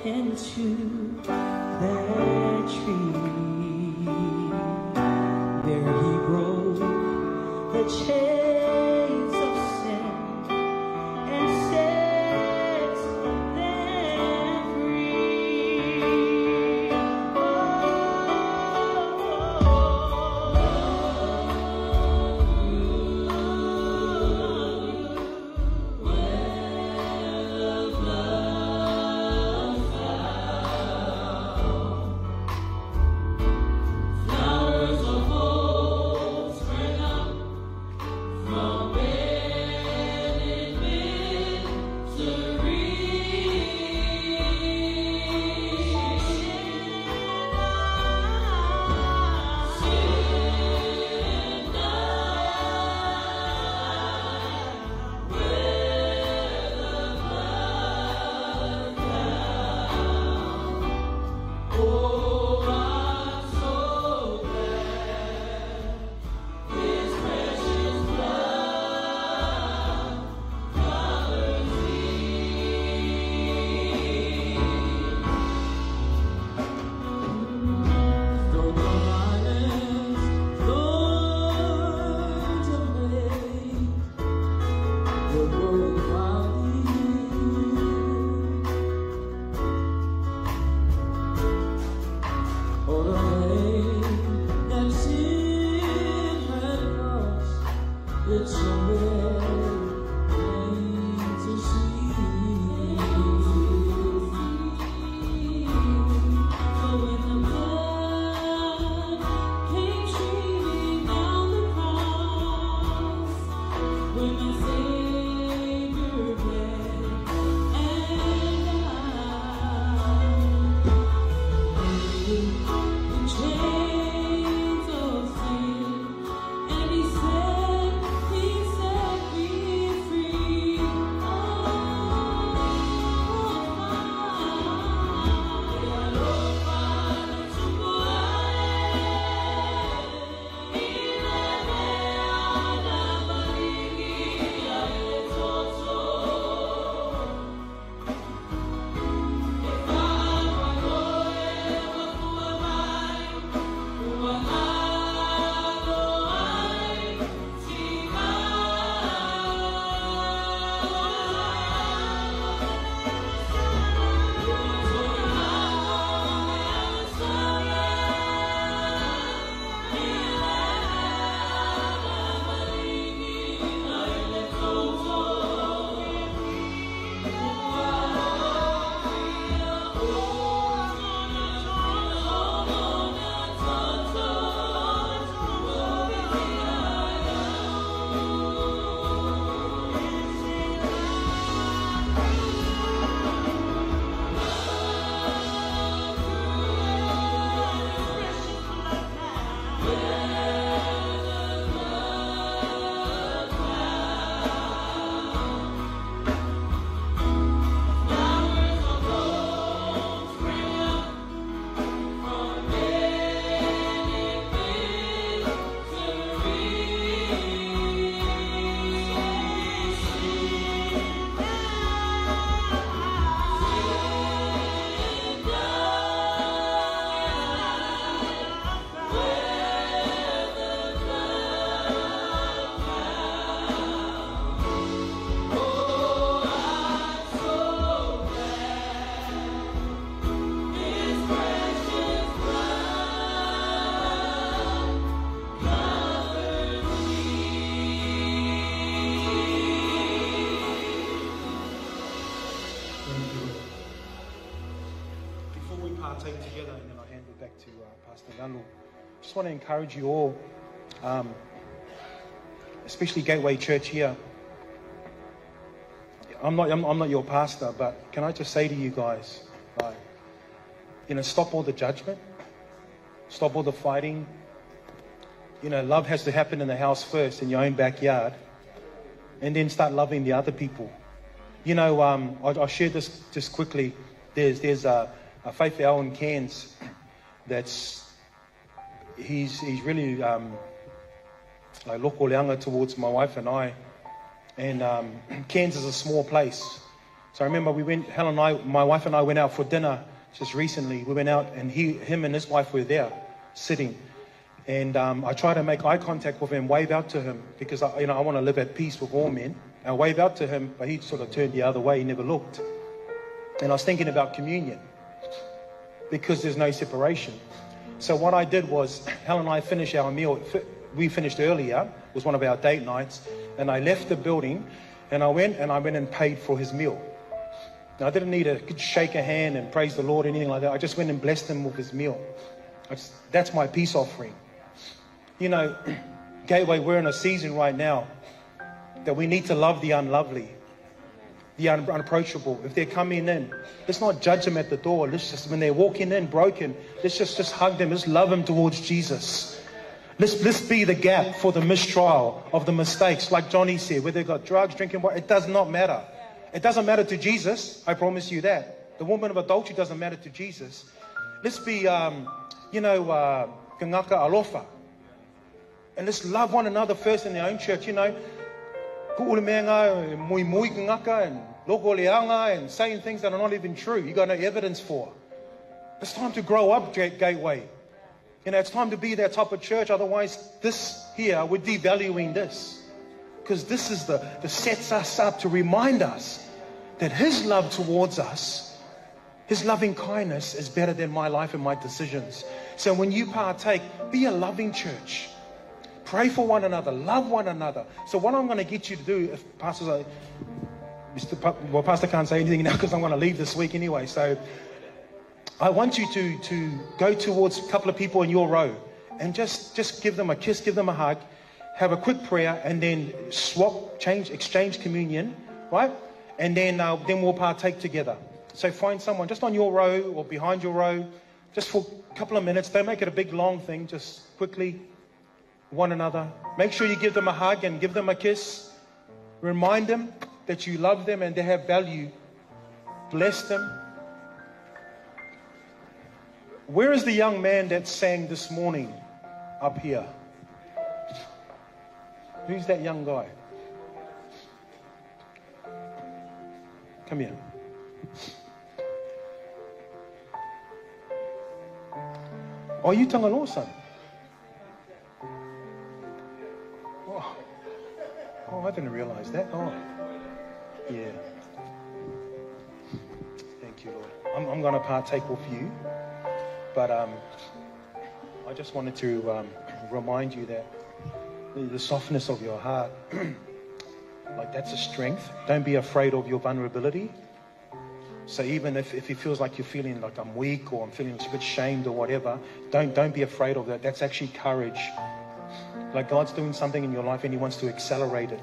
into that tree where he broke the chains of sin and set them free. Flowers of hope spring up from barren misery. Sin died where the blood found. Oh, I'm so glad His precious blood covers me. Though the violence Lord to make the world around all the pain that sin had caused, it's so very plain to see. But when the blood came streaming down the cross, when my Savior bled and died, in chains of sin, and He set me free. Before we partake together, and then I hand it back to Pastor Nalu, just want to encourage you all, especially Gateway Church here. I'm not your pastor, but can I just say to you guys, like, stop all the judgment, stop all the fighting. Love has to happen in the house first, in your own backyard, and then start loving the other people. I'll share this just quickly. There's a whaifeau in Cairns he's really like loko leanga towards my wife and I. And Cairns is a small place. So I remember my wife and I went out for dinner just recently. We went out and him and his wife were there sitting. And I tried to make eye contact with him, wave out to him, because I want to live at peace with all men. I wave out to him, but he sort of turned the other way. He never looked. And I was thinking about communion, because there's no separation. So what I did was, Helen and I finished our meal. We finished earlier. It was one of our date nights. And I left the building, and I went and paid for his meal. Now, I didn't need to shake a hand and praise the Lord or anything like that. I just went and blessed him with his meal. That's my peace offering. You know, Gateway, we're in a season right now that we need to love the unlovely, the unapproachable. If they're coming in, let's not judge them at the door. Let's just, when they're walking in broken, let's just hug them. Let's love them towards Jesus. Let's be the gap for the mistrial of the mistakes, like Johnny said, whether they got drugs, drinking, it does not matter. It doesn't matter to Jesus. I promise you that. The woman of adultery doesn't matter to Jesus. Let's be, kangaka alofa. And let's love one another first in our own church, you know. Ku'ulemenga, mui kangaka, and loko leanga, and saying things that are not even true. You got no evidence for. It's time to grow up, Gateway. You know, it's time to be that type of church. Otherwise, this here, we're devaluing this. Because this is the sets us up to remind us that His love towards us, His loving kindness is better than my life and my decisions. So when you partake, be a loving church. Pray for one another. Love one another. So what I'm going to get you to do, if Pastor can't say anything now because I'm going to leave this week anyway. So I want you to go towards a couple of people in your row and just give them a kiss, give them a hug, have a quick prayer, and then exchange communion, right? And then we'll partake together. So find someone just on your row or behind your row, just for a couple of minutes. Don't make it a big long thing. Just quickly, one another. Make sure you give them a hug and give them a kiss. Remind them that you love them and they have value. Bless them. Where is the young man that sang this morning up here? Who's that young guy? Come here. Oh, you Tangaloa son? Oh, I didn't realize that. Oh, yeah. Thank you, Lord. I'm going to partake with you. But I just wanted to remind you that the softness of your heart, like that's a strength. Don't be afraid of your vulnerability. So even if it feels like you're feeling like I'm weak or I'm feeling a bit shamed or whatever, don't be afraid of that. That's actually courage. Like God's doing something in your life and He wants to accelerate it.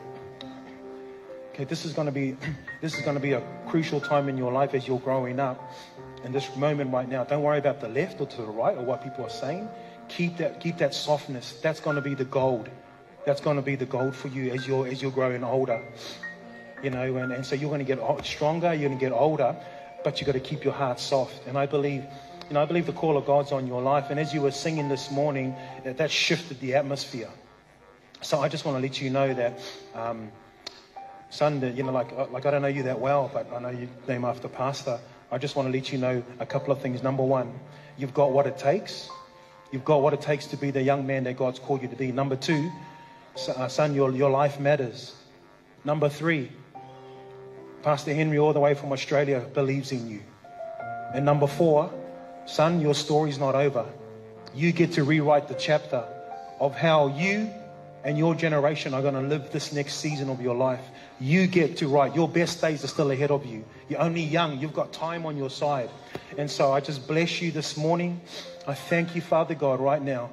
Okay, this is going to be a crucial time in your life as you're growing up. In this moment right now, don't worry about the left or to the right or what people are saying. Keep that softness. That's going to be the gold. That's going to be the gold for you as you're growing older. You know, and so you're going to get stronger. You're going to get older, but you got to keep your heart soft. And I believe the call of God's on your life. And as you were singing this morning, that shifted the atmosphere. So I just want to let you know that, son, you know, like I don't know you that well, but I know you name after pastor. I just want to let you know a couple of things. Number one, you've got what it takes. You've got what it takes to be the young man that God's called you to be. Number two, son, your life matters. Number three, Pastor Henry all the way from Australia believes in you. And number four, son, your story's not over. You get to rewrite the chapter of how you and your generation are going to live this next season of your life. You get to write. Your best days are still ahead of you. You're only young. You've got time on your side. And so I just bless you this morning. I thank you, Father God, right now.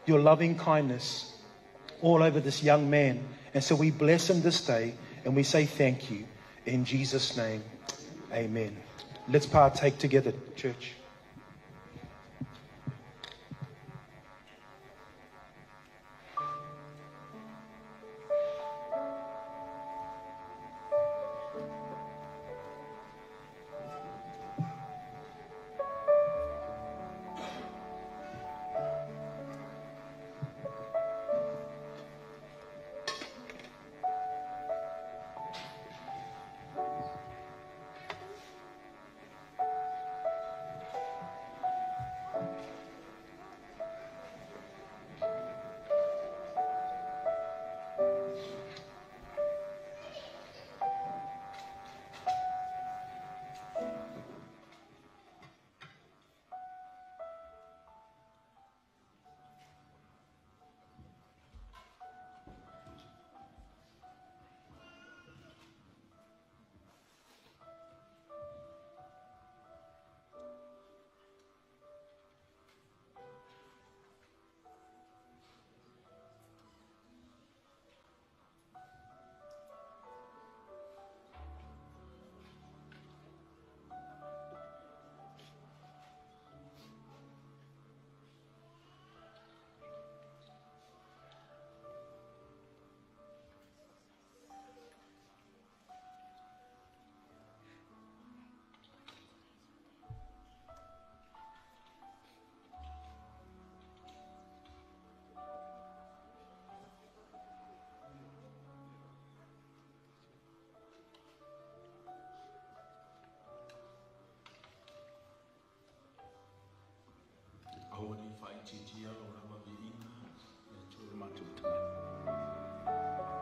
Your loving kindness all over this young man. And so we bless him this day and we say thank you. In Jesus' name, amen. Let's partake together, church. Titi Lava Vina, to Matuta.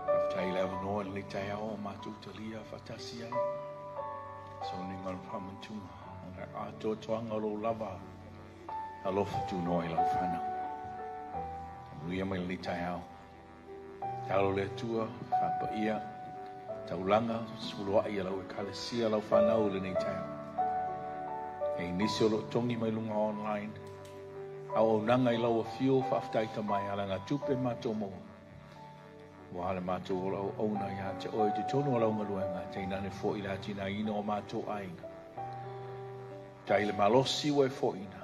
After 11 or Litao, Matutalia, Fatasia, Sauniga Ramantu, Ato Twangalo Lava, Alofa to Noil Fana. We are my Litao. Talole Tua, Fapaia, Taulanga, Sulua Yellow, Calesia, Lofana, Ulinitao. A Nisolo Tongi Melunga online. Au nanga ilo fio faftaita mai alanga tupe matomo. Wale mato o ona ya te oi te tono ala ngaluanga te nane fo ila tina ina o mato ainga. Taile malosi we fo ina.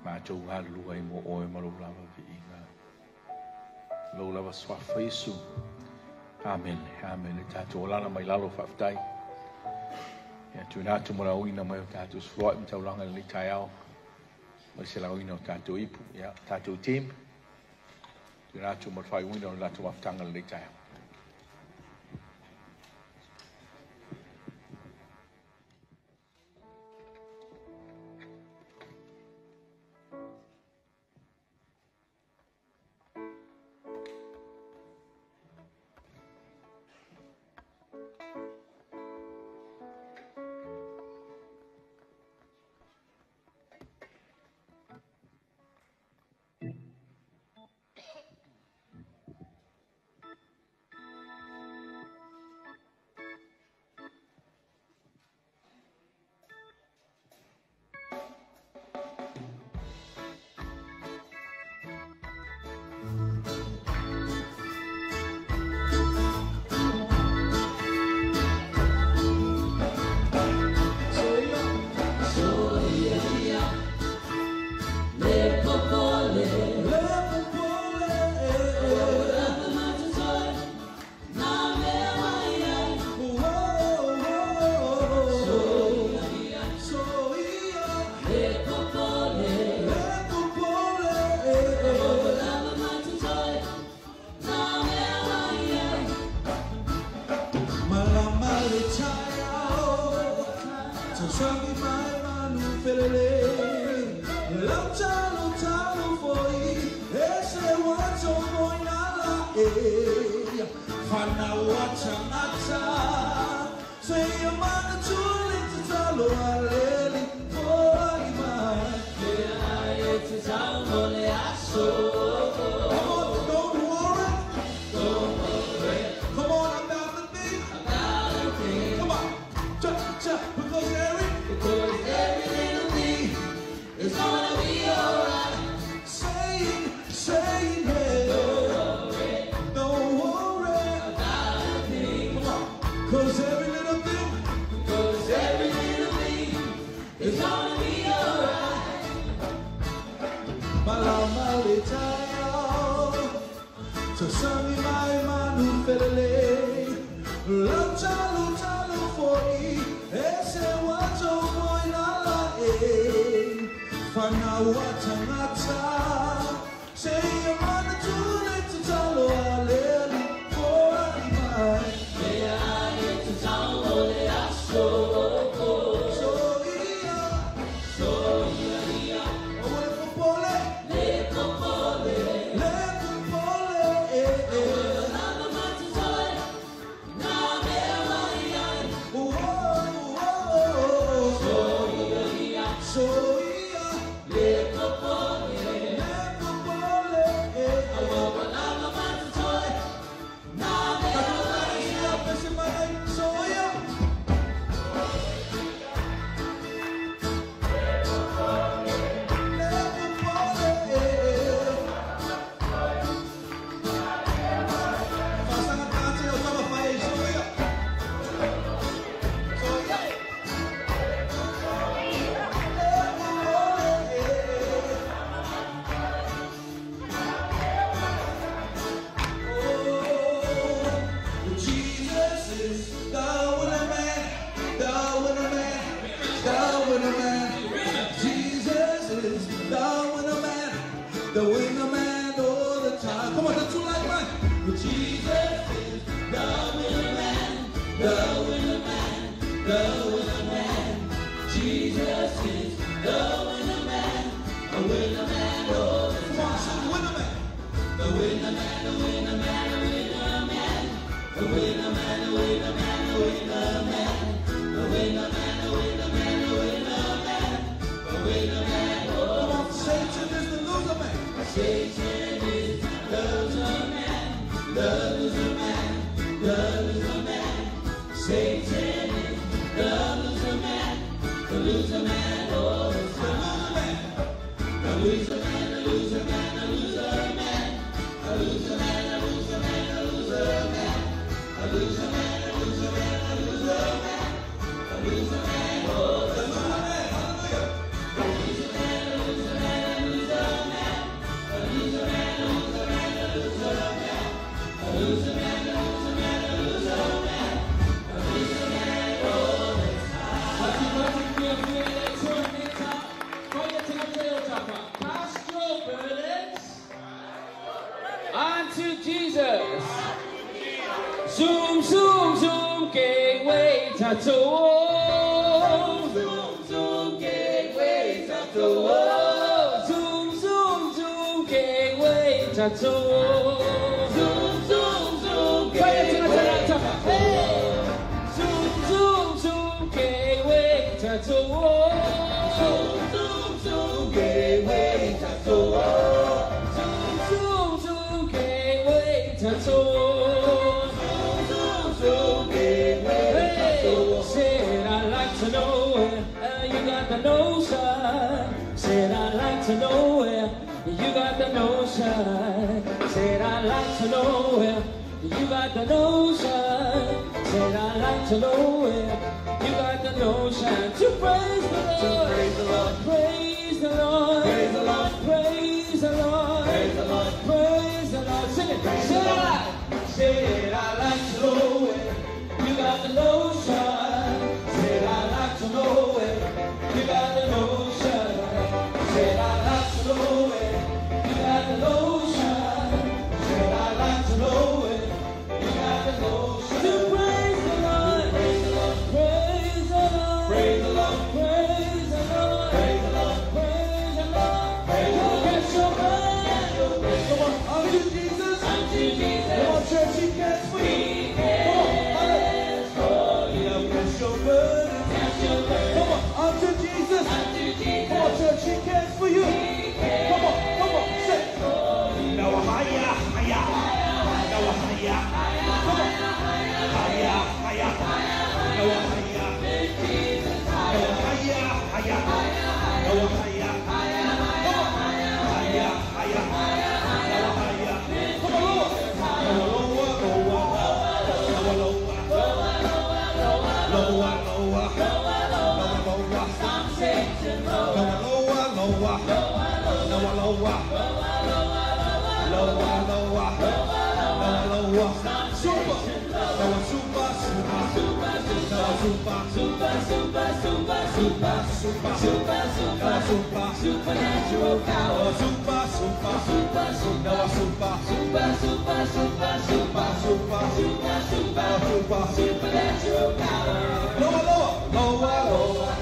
Mato halu ai mo oi malo lava vi ina. Lo lava swafa Yesu. Amen. Amen. Tato olana mai lalo faftai. Ya tu natu mora uina mai tato sfloit mtau langa li taiao. Masih wino tato ipu, ya tato tim. Dia cuma try wino la tu aftangal le tay. Jesus is the winner man, a winner man. Unto Jesus. Zoom, zoom, zoom, gateway tattoo. Zoom, zoom, gateway tattoo. Zoom, zoom, zoom, gateway tattoo. Zoom, zoom, zoom, gateway tattoo. Zoom, zoom, zoom, gateway tattoo. Zoom, zoom, zoom, gateway tattoo. Zoom, zoom, gateway tattoo. Said I'd like to know you got the notion. Said I'd like to know you got the notion. Said I'd like to know you got the notion. Said I'd like to know you got the notion to praise the Lord. Praise the Lord. Praise the Lord. Praise the Lord. Praise the Lord. Praise the Lord. Sing it. Said I'd like to know you got the notion. Said I'd like to know it. You got the notion. Said I'd like to know it. You got the notion. Said I'd like to know it. You got the notion. To praise the Lord. Praise the Lord. Praise the Lord. Praise the Lord. Praise the Lord. Praise the Lord. Praise the Lord. Praise the Lord. Get your man. Come on, unto Jesus. Unto Jesus. Come on, church, He cares for you. Unto Jesus. Come on, church, He cares for you. Come on, say. Now, higher, higher. Now, higher. Come on. Higher, higher. Now, higher. Now, higher, higher. Now, higher. Come on. Higher, higher. Now, higher. Come on, lower. Now, lower, lower. Now, lower. Lower, lower. Supernatural power. Supernatural power. Lower, lower, lower, lower.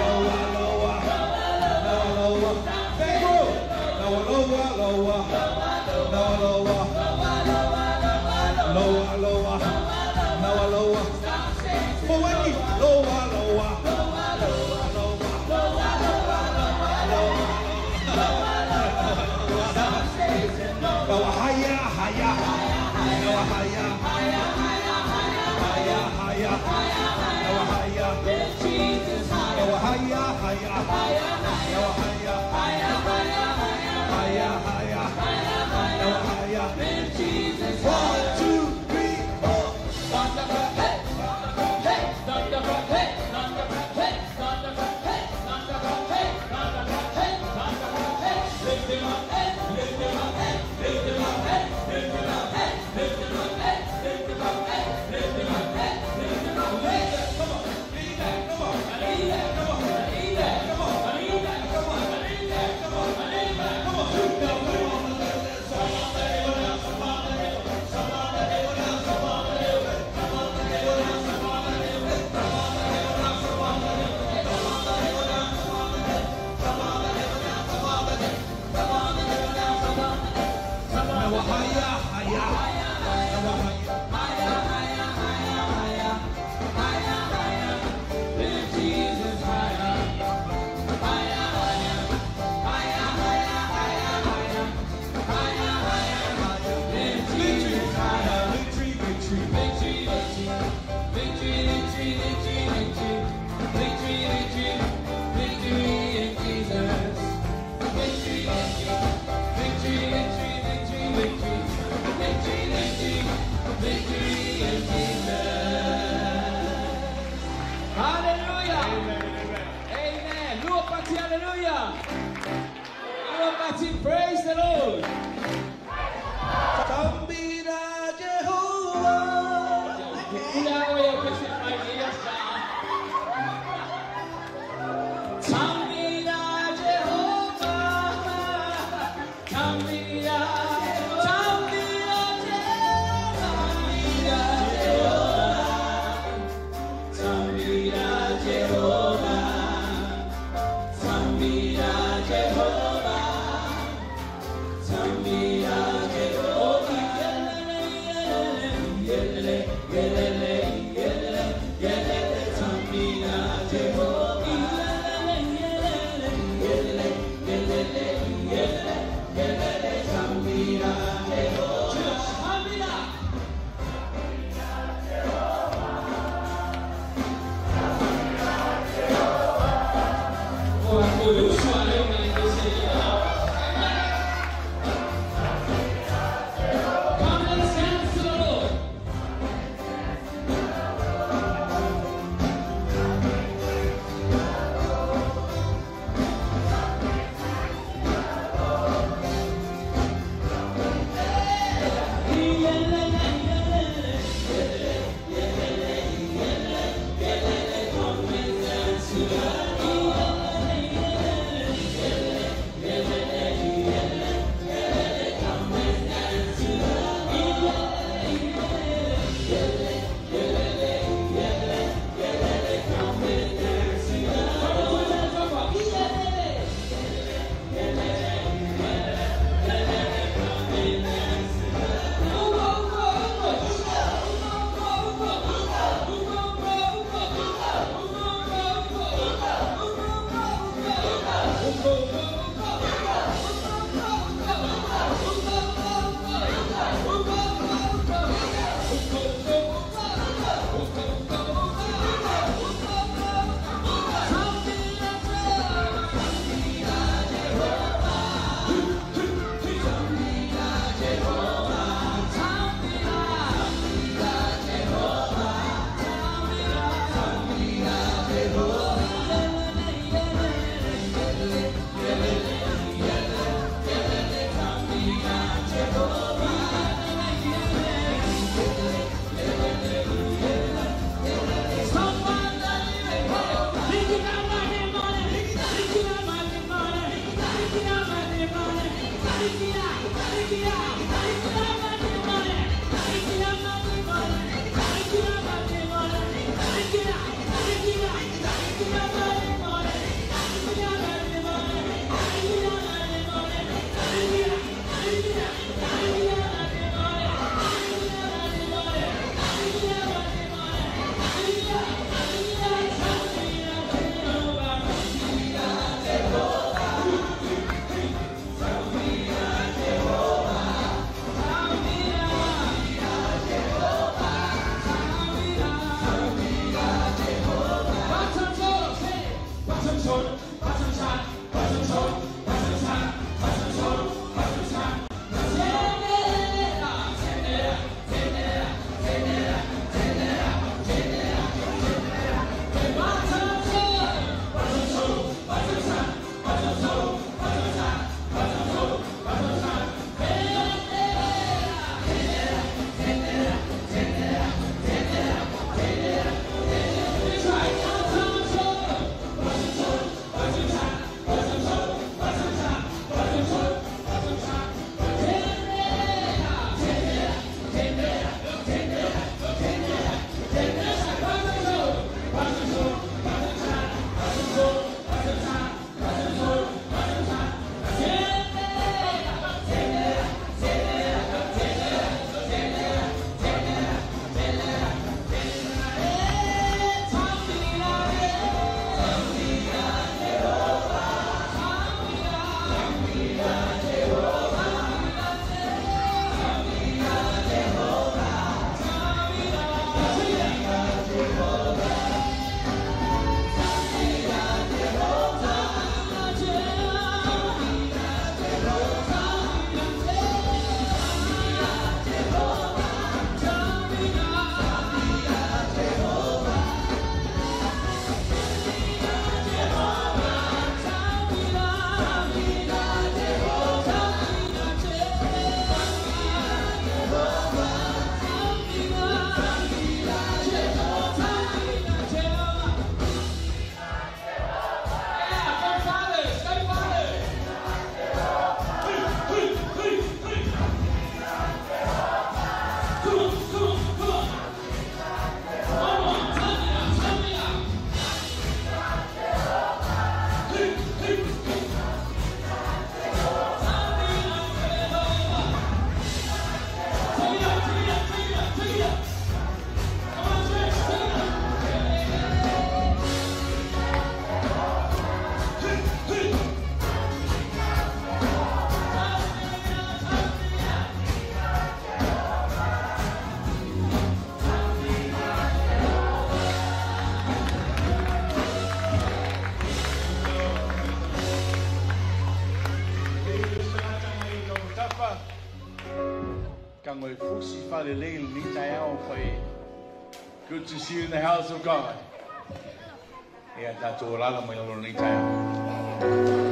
Lower, Praise the Lord. Papa. Kangoi fusi fale leil ni tayao fai. Good to see you in the house of God. Yeah, that's all I'm going to need.